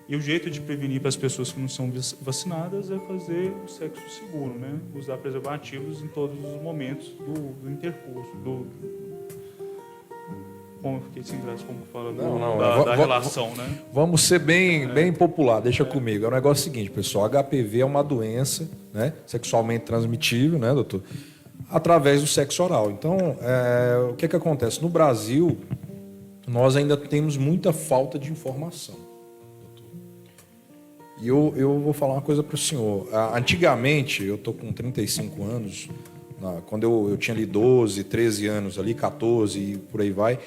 E o jeito de prevenir para as pessoas que não são vacinadas é fazer o sexo seguro, né? Usar preservativos em todos os momentos do intercurso, Bom, eu fiquei sem graça como fala Não, da relação, né? Vamos ser bem popular, deixa comigo. É o negócio seguinte, pessoal, HPV é uma doença, né, sexualmente transmitível, né, doutor? Através do sexo oral. Então, o que acontece? No Brasil, nós ainda temos muita falta de informação. E eu vou falar uma coisa para o senhor. Antigamente, eu estou com 35 anos, quando eu tinha ali 12, 13 anos, ali 14 e por aí vai,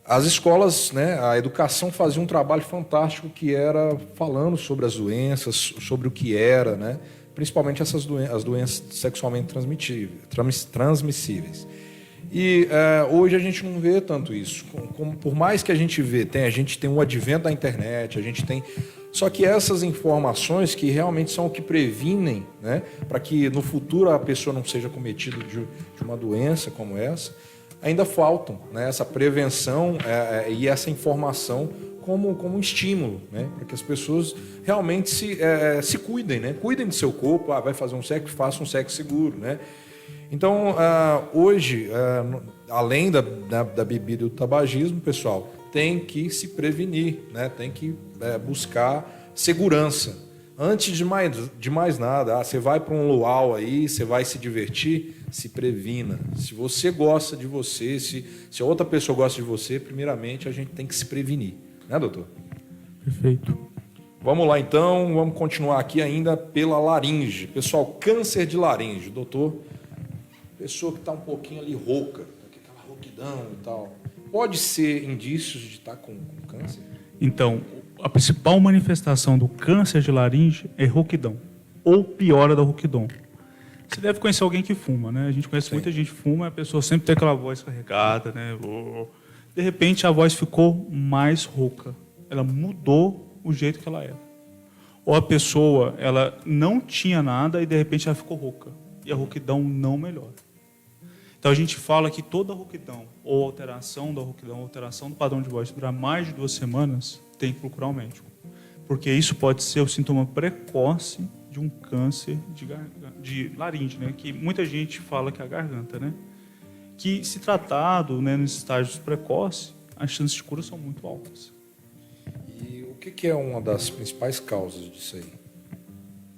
as escolas, né, a educação fazia um trabalho fantástico que era falando sobre as doenças, sobre o que era, né, principalmente as doenças sexualmente transmissíveis. E hoje a gente não vê tanto isso. Por mais que a gente tem o advento da internet, a gente tem... Só que essas informações que realmente são o que previnem, né, para que no futuro a pessoa não seja cometida de uma doença como essa, ainda faltam, né, essa prevenção e essa informação como um estímulo, né, para que as pessoas realmente se cuidem, né, cuidem do seu corpo. Vai fazer um sexo, faça um sexo seguro, né. Então, hoje, além da bebida e do tabagismo, pessoal, tem que se prevenir, né? Tem que buscar segurança. Antes de mais nada, você vai para um luau aí, você vai se divertir, se previna. Se você gosta de você, se a outra pessoa gosta de você, primeiramente a gente tem que se prevenir. Né, doutor? Perfeito. Vamos lá, então. Vamos continuar aqui ainda pela laringe. Pessoal, câncer de laringe. Doutor, pessoa que está um pouquinho ali rouca, aquela rouquidão e tal, pode ser indícios de estar com câncer? Então, a principal manifestação do câncer de laringe é rouquidão, ou piora da rouquidão. Você deve conhecer alguém que fuma, né? A gente conhece muita gente que fuma, a pessoa sempre tem aquela voz carregada, né? De repente, a voz ficou mais rouca. Ela mudou o jeito que ela era. Ou a pessoa, ela não tinha nada e, de repente, ela ficou rouca. E a rouquidão não melhora. Então, a gente fala que toda rouquidão, ou alteração da rouquidão, alteração do padrão de voz, durar mais de 2 semanas, tem que procurar um médico. Porque isso pode ser o sintoma precoce de um câncer de laringe, né? Que muita gente fala que é a garganta, né? Que, se tratado, né, nos estágios precoces, as chances de cura são muito altas. E o que é uma das principais causas disso aí?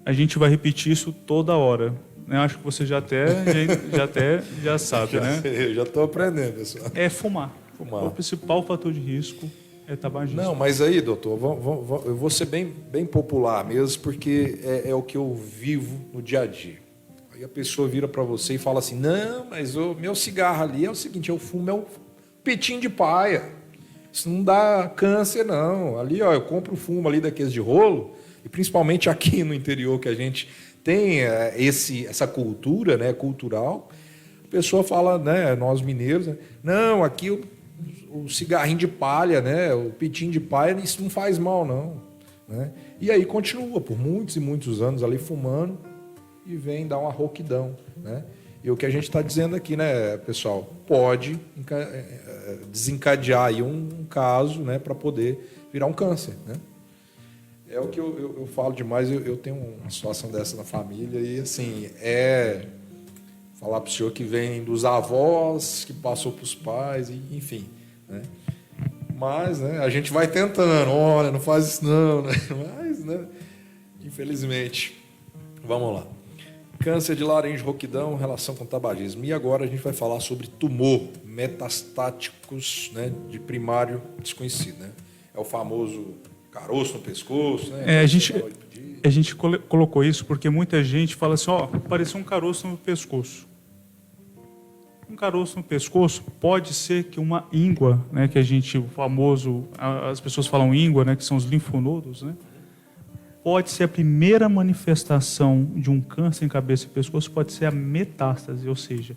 A gente vai repetir isso toda hora. Eu acho que você já sabe, né? Eu já estou aprendendo, pessoal. É fumar. O principal fator de risco é tabagismo. Não, mas aí, doutor, eu vou ser bem popular mesmo, porque é o que eu vivo no dia a dia. Aí a pessoa vira para você e fala assim, não, mas o meu cigarro ali é o seguinte, eu fumo, é um petinho de paia. Isso não dá câncer, não. Ali, ó, eu compro fumo ali daqueles de rolo, e principalmente aqui no interior que a gente tem essa cultura, né, cultural, a pessoa fala, né, nós mineiros, né, não, aqui o cigarrinho de palha, né, o pitinho de palha, isso não faz mal, não. Né? E aí continua por muitos e muitos anos ali fumando e vem dar uma rouquidão. Né? E o que a gente está dizendo aqui, né, pessoal, pode desencadear aí um caso, né, para poder virar um câncer, né? É o que eu falo demais, eu tenho uma situação dessa na família e, assim, falar para o senhor que vem dos avós, que passou para os pais, e, enfim, né? Mas, né, a gente vai tentando, olha, não faz isso não, né? Mas, né, infelizmente, vamos lá. Câncer de laringe, rouquidão, relação com tabagismo. E agora a gente vai falar sobre tumor metastáticos, né, de primário desconhecido, né? É o famoso caroço no pescoço, né? A gente colocou isso porque muita gente fala assim, ó, pareceu um caroço no pescoço. Um caroço no pescoço pode ser que uma íngua, né, que o famoso, as pessoas falam íngua, né, que são os linfonodos, né? Pode ser a primeira manifestação de um câncer em cabeça e pescoço, pode ser a metástase, ou seja,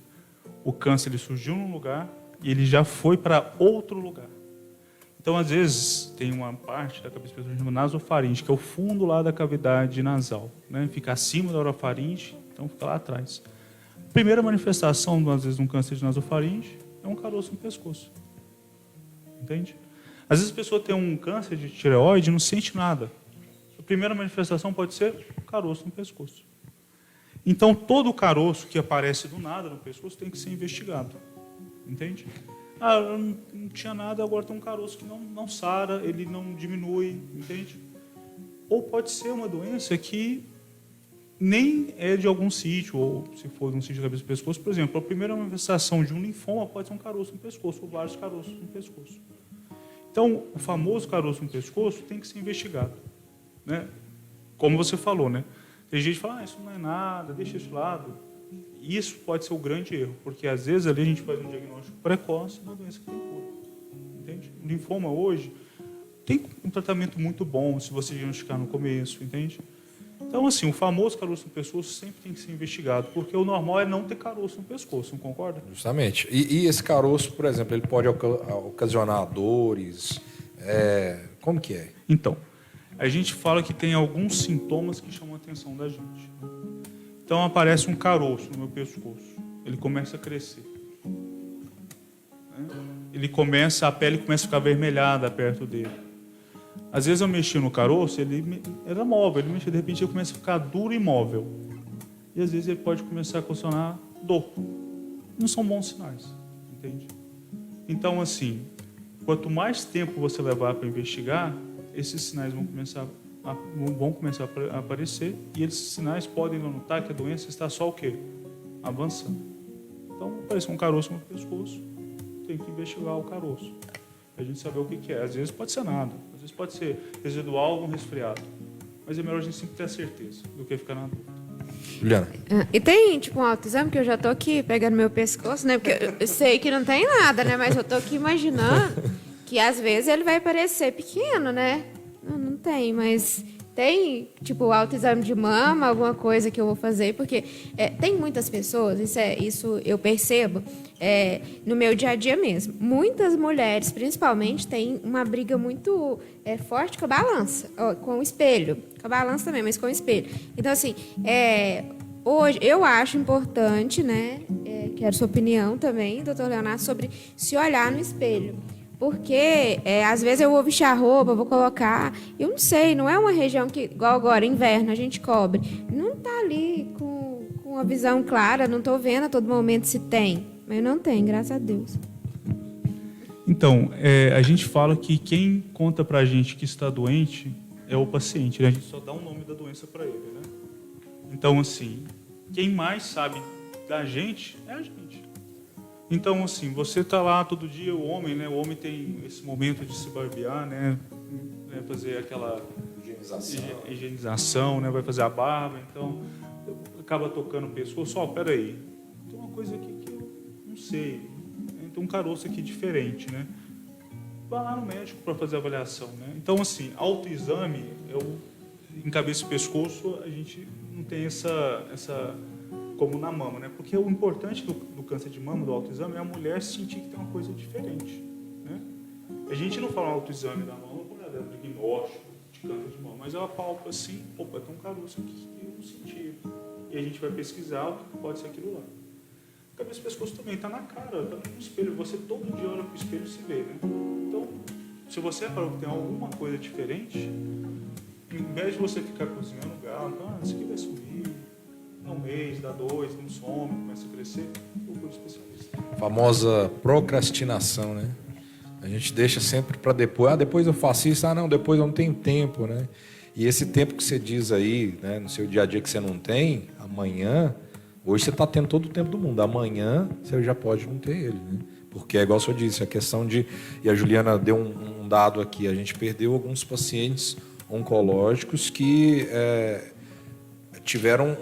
o câncer ele surgiu num lugar e ele já foi para outro lugar. Então, às vezes, tem uma parte da cabeça chama nasofaringe, que é o fundo lá da cavidade nasal, né? Fica acima da orofaringe, então fica lá atrás. A primeira manifestação, às vezes, de um câncer de nasofaringe é um caroço no pescoço. Entende? Às vezes a pessoa tem um câncer de tireoide e não sente nada. A primeira manifestação pode ser um caroço no pescoço. Então, todo caroço que aparece do nada no pescoço tem que ser investigado. Entende? Ah, eu não tinha nada, agora tem um caroço que não sara, ele não diminui, entende? Ou pode ser uma doença que nem é de algum sítio, ou se for de um sítio de cabeça e pescoço, por exemplo, a primeira manifestação de um linfoma pode ser um caroço no pescoço, ou vários caroços no pescoço. Então, o famoso caroço no pescoço tem que ser investigado, né? Como você falou, né? Tem gente que fala, isso não é nada, deixa isso de lado. Isso pode ser o grande erro, porque às vezes ali a gente faz um diagnóstico precoce de uma doença que tem cura, entende? O linfoma hoje tem um tratamento muito bom se você diagnosticar no começo, entende? Então, assim, o famoso caroço no pescoço sempre tem que ser investigado, porque o normal é não ter caroço no pescoço, não concorda? Justamente. E esse caroço, por exemplo, ele pode ocasionar dores? Como que é? Então, a gente fala que tem alguns sintomas que chamam a atenção da gente. Então, aparece um caroço no meu pescoço. Ele começa a crescer. A pele começa a ficar avermelhada perto dele. Às vezes eu mexia no caroço, ele era móvel, ele mexia, de repente ele começa a ficar duro e imóvel. E às vezes ele pode começar a ocasionar dor. Não são bons sinais, entende? Então, assim, quanto mais tempo você levar para investigar, esses sinais vão começar a aparecer, e esses sinais podem notar que a doença está só o quê? Avançando. Então, aparece um caroço no pescoço, tem que investigar o caroço, para a gente saber o que é. Às vezes pode ser nada, às vezes pode ser residual ou um resfriado, mas é melhor a gente sempre ter a certeza do que ficar na dúvida. Juliana. E tem, tipo, um autoexame que eu já tô aqui pegando meu pescoço, né? Porque eu sei que não tem nada, né? Mas eu tô aqui imaginando que às vezes ele vai parecer pequeno, né? Não tem, mas tem, tipo, autoexame de mama, alguma coisa que eu vou fazer, porque tem muitas pessoas, isso eu percebo no meu dia a dia mesmo. Muitas mulheres, principalmente, têm uma briga muito forte com a balança, com o espelho. Com a balança também, mas com o espelho. Então, assim, hoje eu acho importante, né? Quero sua opinião também, doutor Leonardo, sobre se olhar no espelho. Porque, às vezes, eu vou vestir a roupa, vou colocar... Eu não sei, não é uma região que, igual agora, inverno, a gente cobre. Não está ali com a visão clara, não estou vendo a todo momento se tem. Mas não tem, graças a Deus. Então, a gente fala que quem conta pra gente que está doente é o paciente, né? A gente só dá o nome da doença para ele, né? Então, assim, quem mais sabe da gente é a gente. Então, assim, você está lá todo dia, o homem, né? O homem tem esse momento de se barbear, né? Fazer aquela higienização, né? Vai fazer a barba, então acaba tocando o pescoço. Peraí, tem uma coisa aqui que eu não sei, tem um caroço aqui diferente, né? Vai lá no médico para fazer a avaliação, né? Então, assim, autoexame, em cabeça e pescoço, a gente não tem essa como na mama, né? Porque o importante do câncer de mama, do autoexame, é a mulher sentir que tem uma coisa diferente, né? A gente não fala autoexame da mama por ela é diagnóstico de câncer de mama, mas ela palpa assim, opa, tem um caroço aqui que eu não senti. E a gente vai pesquisar o que pode ser aquilo lá. Cabeça e pescoço também está na cara, está no espelho. Você todo dia olha para o espelho e se vê, né? Então, se você reparou que tem alguma coisa diferente, em vez de você ficar cozinhando o galo, isso aqui vai subir, dá um mês, dá 2, não some, começa a crescer, procura especialista. Famosa procrastinação, né? A gente deixa sempre para depois. Depois eu faço isso. Não, depois eu não tenho tempo, né? E esse tempo que você diz aí, né, no seu dia a dia que você não tem, amanhã, hoje você está tendo todo o tempo do mundo. Amanhã você já pode não ter ele, né? Porque é igual o senhor disse, a questão de... E a Juliana deu um dado aqui. A gente perdeu alguns pacientes oncológicos que tiveram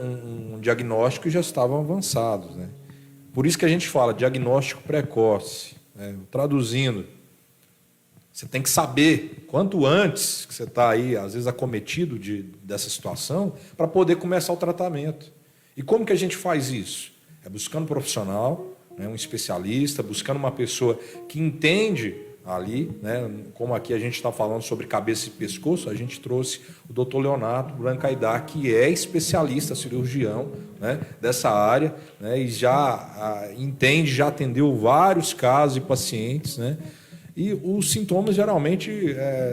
um diagnóstico e já estavam avançados, né? Por isso que a gente fala diagnóstico precoce, né? Traduzindo, você tem que saber quanto antes que você está aí, às vezes acometido dessa situação, para poder começar o tratamento. E como que a gente faz isso? É buscando um profissional, né, um especialista, buscando uma pessoa que entende ali, né, como aqui a gente está falando sobre cabeça e pescoço, a gente trouxe o Dr. Leonardo Brancaidar, que é especialista, cirurgião, né, dessa área, né, e já entende, já atendeu vários casos de pacientes, né, e os sintomas geralmente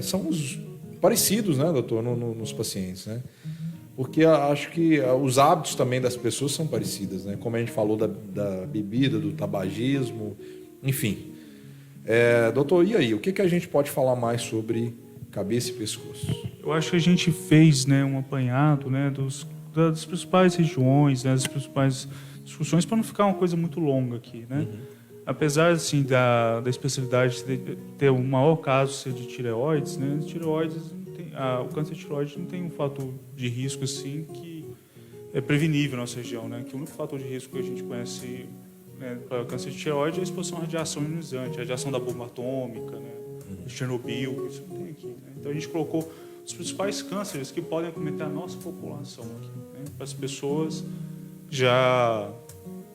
são os parecidos, né, doutor, nos pacientes, né? Porque acho que os hábitos também das pessoas são parecidos, né? Como a gente falou da bebida, do tabagismo, enfim. Doutor, e aí? O que a gente pode falar mais sobre cabeça e pescoço? Eu acho que a gente fez, né, um apanhado, né, das principais regiões, né, das principais discussões, para não ficar uma coisa muito longa aqui, né? Apesar assim da especialidade ter o maior caso ser de tireoides, né? Tireoides não tem, o câncer de tireoide não tem um fator de risco assim que é prevenível na nossa região, né? Que o único fator de risco que a gente conhece, né, para câncer de tireoide é a exposição à radiação ionizante, a radiação da bomba atômica, né? De Chernobyl, isso não tem aqui, né? Então a gente colocou os principais cânceres que podem acometer a nossa população aqui, né? Para as pessoas já,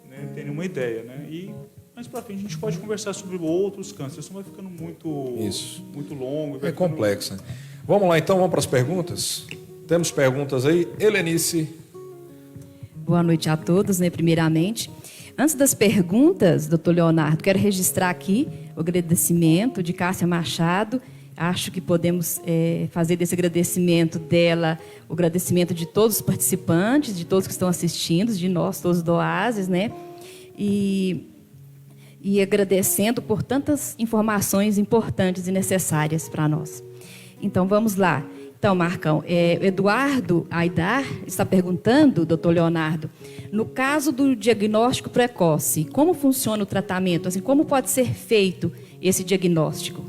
né, terem uma ideia, né? E mais para frente a gente pode conversar sobre outros cânceres, isso vai ficando muito longo. É complexo, né? Vamos lá então, vamos para as perguntas? Temos perguntas aí. Helenice. Boa noite a todos, né, primeiramente. Antes das perguntas, doutor Leonardo, quero registrar aqui o agradecimento de Cássia Machado. Acho que podemos fazer desse agradecimento dela o agradecimento de todos os participantes, de todos que estão assistindo, de nós todos do Oásis, né? E agradecendo por tantas informações importantes e necessárias para nós. Então, vamos lá. Então, Marcão, Eduardo Aidar está perguntando, doutor Leonardo, no caso do diagnóstico precoce, como funciona o tratamento? Assim, como pode ser feito esse diagnóstico?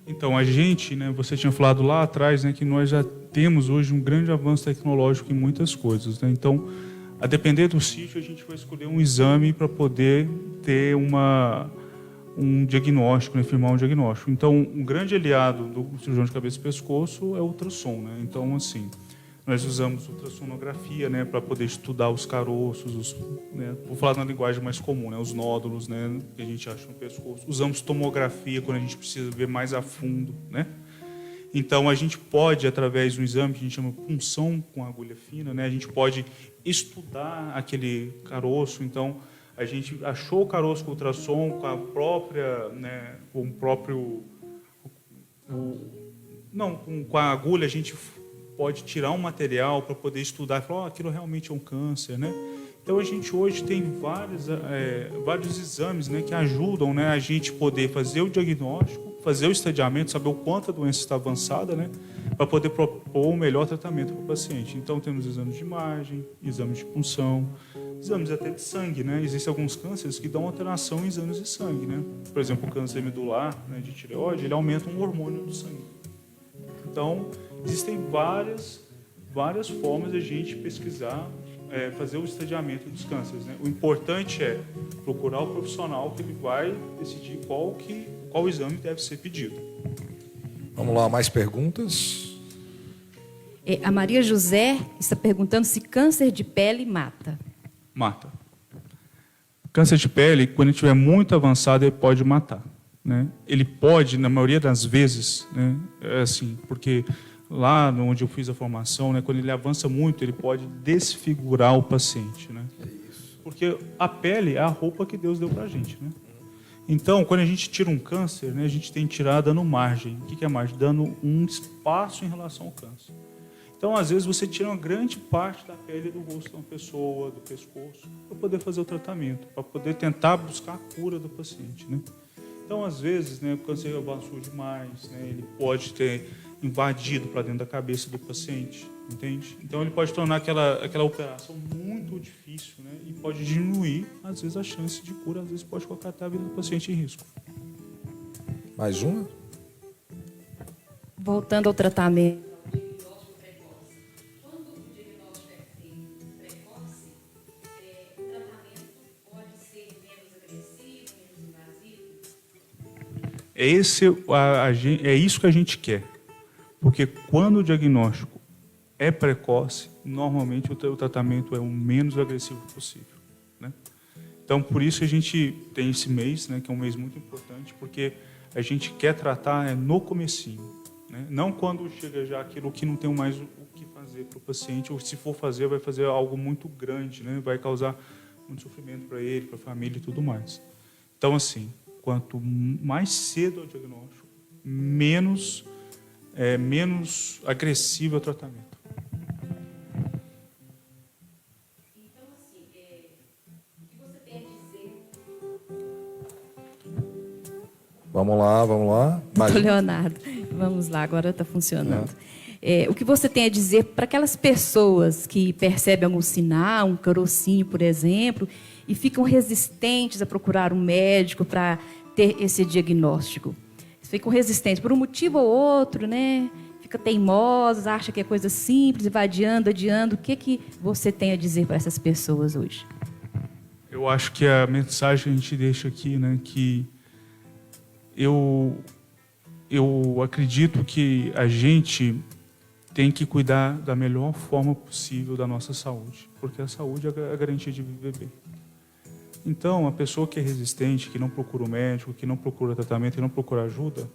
Então, a gente, né, você tinha falado lá atrás, né, que nós já temos hoje um grande avanço tecnológico em muitas coisas, né? Então, a depender do sítio, a gente vai escolher um exame para poder ter um diagnóstico, né, firmar um diagnóstico. Então, um grande aliado do cirurgião de cabeça e pescoço é o ultrassom, né? Então, assim, nós usamos ultrassonografia, né, para poder estudar os caroços, né, vou falar na linguagem mais comum, né, os nódulos, né, que a gente acha no pescoço. Usamos tomografia quando a gente precisa ver mais a fundo, né? Então, a gente pode, através de um exame que a gente chama de punção com agulha fina, né, a gente pode estudar aquele caroço. Então, a gente achou o caroço com ultrassom, com a própria, né, com a agulha a gente pode tirar um material para poder estudar e falar, aquilo realmente é um câncer, né? Então a gente hoje tem vários exames, né, que ajudam, né, a gente poder fazer o diagnóstico, fazer o estadiamento, saber o quanto a doença está avançada, né, para poder propor o melhor tratamento para o paciente. Então temos exames de imagem, exames de punção, exames até de sangue, né? Existem alguns cânceres que dão alteração em exames de sangue, né? Por exemplo, o câncer medular, né, de tireoide, ele aumenta um hormônio do sangue. Então, existem várias formas de a gente pesquisar, fazer o estadiamento dos cânceres, né? O importante é procurar o profissional que ele vai decidir qual exame deve ser pedido. Vamos lá, mais perguntas? A Maria José está perguntando se câncer de pele mata. Mata. Câncer de pele, quando ele estiver muito avançado, ele pode matar, né? Ele pode, na maioria das vezes, né, assim, porque lá onde eu fiz a formação, né, quando ele avança muito, ele pode desfigurar o paciente, né? Porque a pele é a roupa que Deus deu para a gente, né? Então, quando a gente tira um câncer, né, a gente tem que tirar dando margem. O que é margem? Dando um espaço em relação ao câncer. Então, às vezes, você tira uma grande parte da pele do rosto de uma pessoa, do pescoço, para poder fazer o tratamento, para poder tentar buscar a cura do paciente, né? Então, às vezes, né, o câncer avançou demais, né, ele pode ter invadido para dentro da cabeça do paciente, entende? Então, ele pode tornar aquela operação muito difícil, né, e pode diminuir, às vezes, a chance de cura, às vezes pode colocar até a vida do paciente em risco. Mais uma? Voltando ao tratamento. É isso que a gente quer. Porque quando o diagnóstico é precoce, normalmente o tratamento é o menos agressivo possível, né? Então, por isso a gente tem esse mês, né, que é um mês muito importante, porque a gente quer tratar no comecinho, né? Não quando chega já aquilo que não tem mais o que fazer para o paciente, ou se for fazer, vai fazer algo muito grande, né? Vai causar muito sofrimento para ele, para a família e tudo mais. Então, assim, quanto mais cedo é o diagnóstico, menos agressivo é o tratamento. Então, assim, o que você tem a dizer? Vamos lá. Doutor Leonardo, vamos lá, agora está funcionando. O que você tem a dizer para aquelas pessoas que percebem algum sinal, um carocinho, por exemplo, e ficam resistentes a procurar um médico para ter esse diagnóstico? Ficam resistentes por um motivo ou outro, né? Fica teimosos, acha que é coisa simples e vai adiando. O que você tem a dizer para essas pessoas hoje? Eu acho que a mensagem que a gente deixa aqui, né, que eu acredito que a gente tem que cuidar da melhor forma possível da nossa saúde, porque a saúde é a garantia de viver bem. Então, a pessoa que é resistente, que não procura o médico, que não procura tratamento, que não procura ajuda,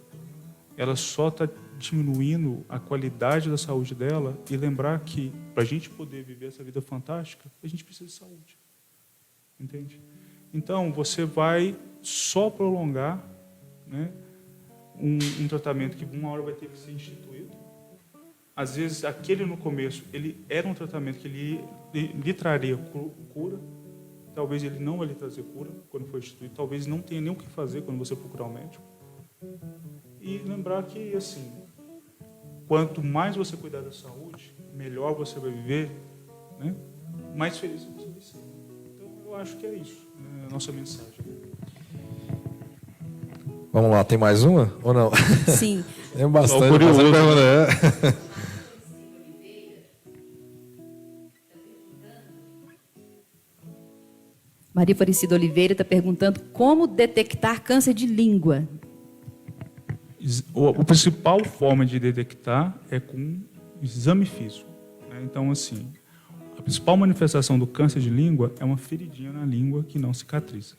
ela só está diminuindo a qualidade da saúde dela, e lembrar que, para a gente poder viver essa vida fantástica, a gente precisa de saúde. Entende? Então, você vai só prolongar, né, um tratamento que uma hora vai ter que ser instituído. Às vezes, aquele no começo, ele era um tratamento que lhe traria cura. Talvez ele não vai lhe trazer cura quando for instituído. Talvez não tenha nem o que fazer quando você procurar um médico. E lembrar que, assim, quanto mais você cuidar da saúde, melhor você vai viver, né? Mais feliz você vai ser. Então, eu acho que é isso, né, a nossa mensagem. Vamos lá, tem mais uma ou não? Sim. Tem bastante. Mas a pergunta é... Maria Aparecida Oliveira está perguntando como detectar câncer de língua. A principal forma de detectar é com exame físico, né? Então, assim, a principal manifestação do câncer de língua é uma feridinha na língua que não cicatriza.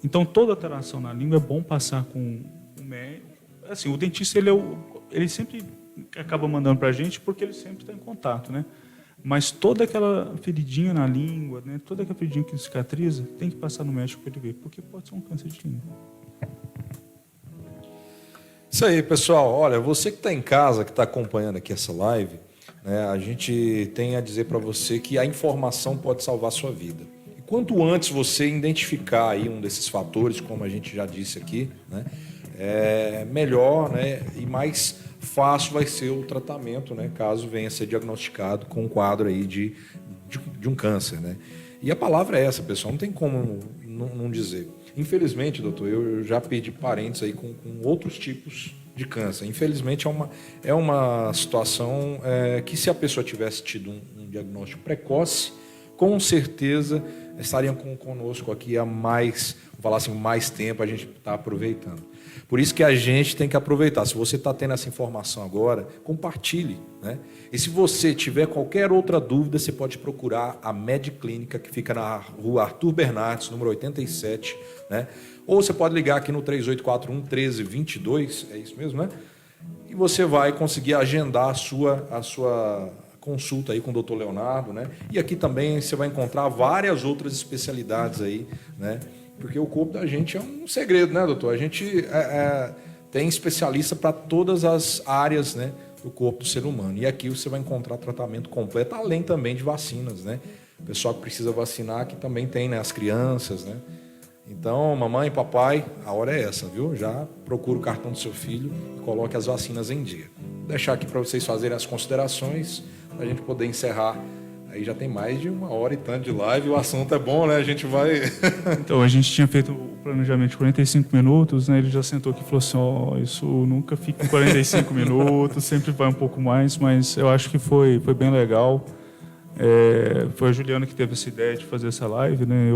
Então, toda alteração na língua é bom passar com o médico. Assim, o dentista ele sempre acaba mandando para a gente porque ele sempre está em contato, né? Mas toda aquela feridinha na língua, né, toda aquela feridinha que cicatriza, tem que passar no médico para ele ver, porque pode ser um câncer de língua. Isso aí, pessoal. Olha, você que está em casa, que está acompanhando aqui essa live, né, a gente tem a dizer para você que a informação pode salvar a sua vida. E quanto antes você identificar aí um desses fatores, como a gente já disse aqui, né, melhor, né, e mais fácil vai ser o tratamento, né, caso venha a ser diagnosticado com um quadro aí de um câncer, né? E a palavra é essa, pessoal, não tem como não dizer. Infelizmente, doutor, eu já perdi parentes aí com outros tipos de câncer. Infelizmente, é uma situação que, se a pessoa tivesse tido um diagnóstico precoce, com certeza estariam conosco aqui há mais, vou falar assim, mais tempo, a gente está aproveitando. Por isso que a gente tem que aproveitar. Se você está tendo essa informação agora, compartilhe, né? E se você tiver qualquer outra dúvida, você pode procurar a Mediclínica, que fica na rua Arthur Bernardes, número 87, né? Ou você pode ligar aqui no 3841-1322, é isso mesmo, né? E você vai conseguir agendar a sua consulta aí com o Dr. Leonardo, né? E aqui também você vai encontrar várias outras especialidades aí, né? Porque o corpo da gente é um segredo, né, doutor? A gente tem especialista para todas as áreas, né, do corpo do ser humano. E aqui você vai encontrar tratamento completo, além também de vacinas, né? O pessoal que precisa vacinar, que também tem, né, as crianças, né? Então, mamãe e papai, a hora é essa, viu? Já procura o cartão do seu filho e coloque as vacinas em dia. Vou deixar aqui para vocês fazerem as considerações, para a gente poder encerrar. Aí já tem mais de 1h e tanto de live, o assunto é bom, né? A gente vai... Então, a gente tinha feito o planejamento de 45 minutos, né? Ele já sentou aqui e falou assim, isso nunca fica em 45 minutos, sempre vai um pouco mais, mas eu acho que foi bem legal. Foi a Juliana que teve essa ideia de fazer essa live, né?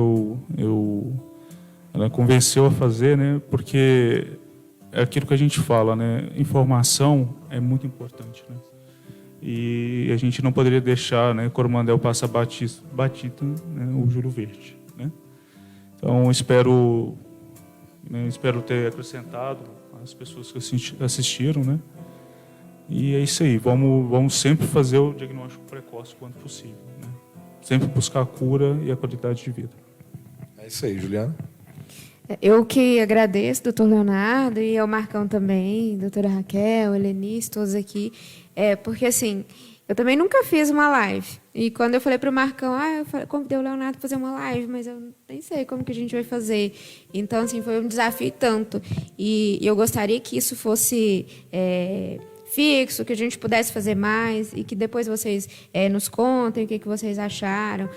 Ela convenceu a fazer, né? Porque é aquilo que a gente fala, né? Informação é muito importante, né? E a gente não poderia deixar, né, Coromandel passar batido, né, o Júlio Verde, né? Então, espero ter acrescentado as pessoas que assistiram, né? E é isso aí, vamos sempre fazer o diagnóstico precoce quando possível, né? Sempre buscar a cura e a qualidade de vida. É isso aí, Juliana. Eu que agradeço, doutor Leonardo, e ao Marcão também, doutora Raquel, Helenice, todos aqui, porque assim, Eu também nunca fiz uma live. E quando eu falei para o Marcão, eu convidei o Leonardo para fazer uma live, mas eu nem sei como que a gente vai fazer. Então, assim, foi um desafio tanto. E eu gostaria que isso fosse fixo, que a gente pudesse fazer mais e que depois vocês nos contem o que vocês acharam.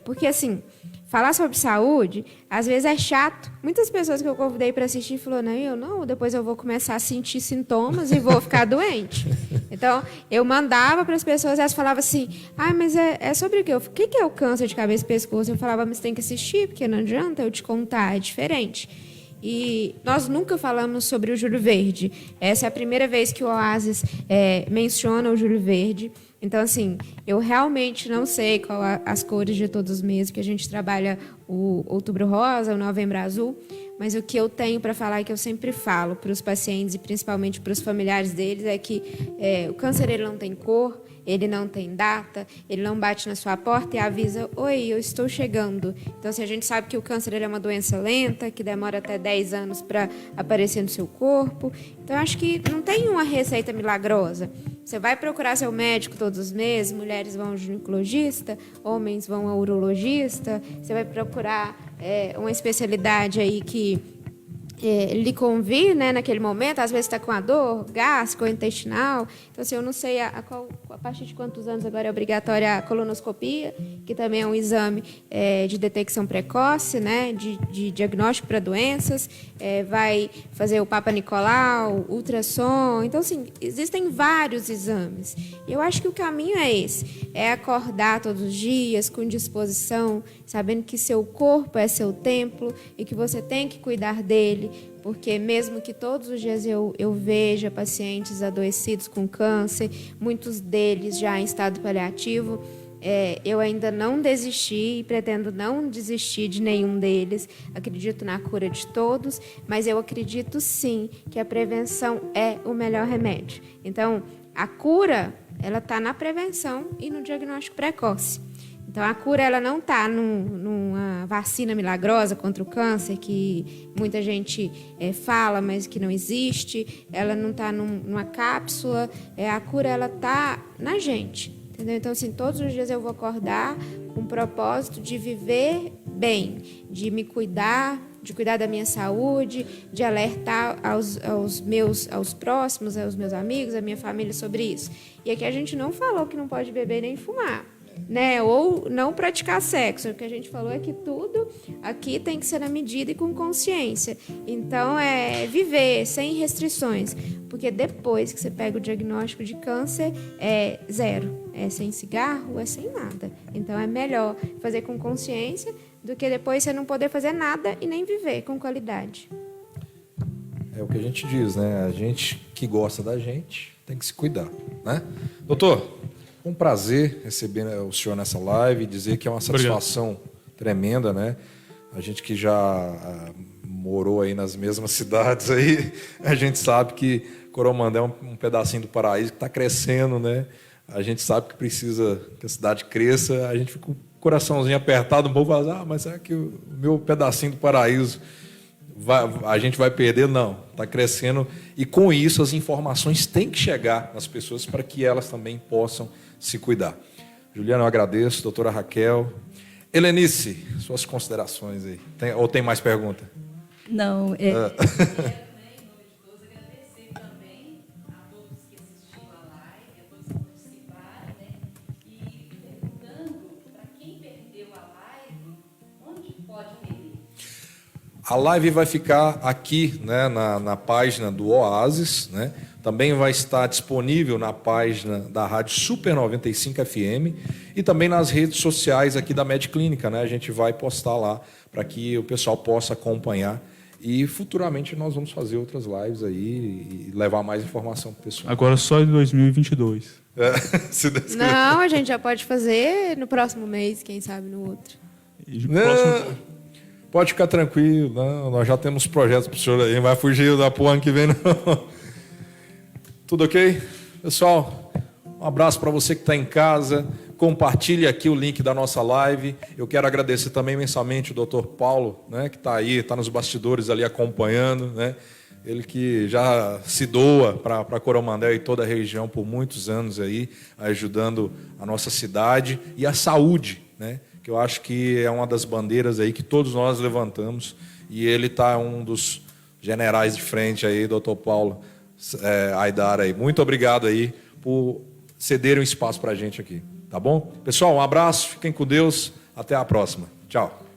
Porque, assim, falar sobre saúde, às vezes é chato. Muitas pessoas que eu convidei para assistir falaram, não, depois eu vou começar a sentir sintomas e vou ficar doente. Então, eu mandava para as pessoas e elas falavam assim, mas é sobre o quê? O que é o câncer de cabeça e pescoço? Eu falava, mas tem que assistir, porque não adianta eu te contar, é diferente. E nós nunca falamos sobre o Júlio Verde. Essa é a primeira vez que o Oasis menciona o Júlio Verde. Então, assim, eu realmente não sei qual as cores de todos os meses, porque a gente trabalha o Outubro Rosa, o Novembro Azul, mas o que eu tenho para falar, que eu sempre falo para os pacientes e principalmente para os familiares deles, é que o câncer ele não tem cor, ele não tem data, ele não bate na sua porta e avisa, oi, eu estou chegando. Então, assim, a gente sabe que o câncer ele é uma doença lenta, que demora até 10 anos para aparecer no seu corpo. Então, eu acho que não tem uma receita milagrosa. Você vai procurar seu médico todos os meses, mulheres vão ao ginecologista, homens vão ao urologista, você vai procurar uma especialidade aí que lhe convir, né, naquele momento, às vezes está com a dor gástrica ou intestinal. Então, assim, eu não sei a partir de quantos anos agora é obrigatória a colonoscopia, que também é um exame de detecção precoce, né, de diagnóstico para doenças, vai fazer o Papa Nicolau, ultrassom. Então, assim, existem vários exames. E eu acho que o caminho é esse, é acordar todos os dias com disposição, sabendo que seu corpo é seu templo e que você tem que cuidar dele, porque mesmo que todos os dias eu veja pacientes adoecidos com câncer, muitos deles já em estado paliativo, eu ainda não desisti e pretendo não desistir de nenhum deles. Acredito na cura de todos, mas eu acredito sim que a prevenção é o melhor remédio. Então, a cura ela está na prevenção e no diagnóstico precoce. Então, a cura ela não está numa vacina milagrosa contra o câncer, que muita gente fala, mas que não existe. Ela não está numa cápsula. A cura ela está na gente. Entendeu? Então, assim, todos os dias eu vou acordar com o propósito de viver bem, de me cuidar, de cuidar da minha saúde, de alertar aos próximos, aos meus amigos, à minha família sobre isso. E aqui a gente não falou que não pode beber nem fumar, né? Ou não praticar sexo. O que a gente falou é que tudo aqui tem que ser na medida e com consciência. Então, é viver sem restrições. Porque depois que você pega o diagnóstico de câncer, é zero. É sem cigarro, é sem nada. Então, é melhor fazer com consciência do que depois você não poder fazer nada e nem viver com qualidade. É o que a gente diz, né? A gente que gosta da gente tem que se cuidar, né? Doutor, um prazer receber o senhor nessa live e dizer que é uma satisfação tremenda, né? A gente que já morou aí nas mesmas cidades aí, a gente sabe que Coromandel é um pedacinho do paraíso que está crescendo, né? A gente sabe que precisa que a cidade cresça, a gente fica com o coraçãozinho apertado um pouco, mas será que o meu pedacinho do paraíso a gente vai perder? Não, está crescendo e com isso as informações têm que chegar nas pessoas para que elas também possam se cuidar. Juliana, eu agradeço, doutora Raquel. Helenice, suas considerações aí. Tem mais pergunta? Não, A live vai ficar aqui, né, na página do Oasis, né? Também vai estar disponível na página da Rádio Super 95 FM e também nas redes sociais aqui da Medclínica, né? A gente vai postar lá para que o pessoal possa acompanhar e futuramente nós vamos fazer outras lives aí e levar mais informação para o pessoal. Agora só em 2022. Não, a gente já pode fazer no próximo mês, quem sabe no outro. Pode ficar tranquilo, não, nós já temos projetos para o senhor aí, não vai fugir da pro ano que vem, não. Tudo ok? Pessoal, um abraço para você que está em casa, compartilhe aqui o link da nossa live. Eu quero agradecer também imensamente o Dr. Paulo, né, que está aí, está nos bastidores ali acompanhando, né? Ele que já se doa para Coromandel e toda a região por muitos anos aí, ajudando a nossa cidade e a saúde, né? Que eu acho que é uma das bandeiras aí que todos nós levantamos, e ele está um dos generais de frente aí, doutor Paulo Aidar aí. Muito obrigado aí por cederem um espaço para a gente aqui, tá bom? Pessoal, um abraço, fiquem com Deus, até a próxima. Tchau.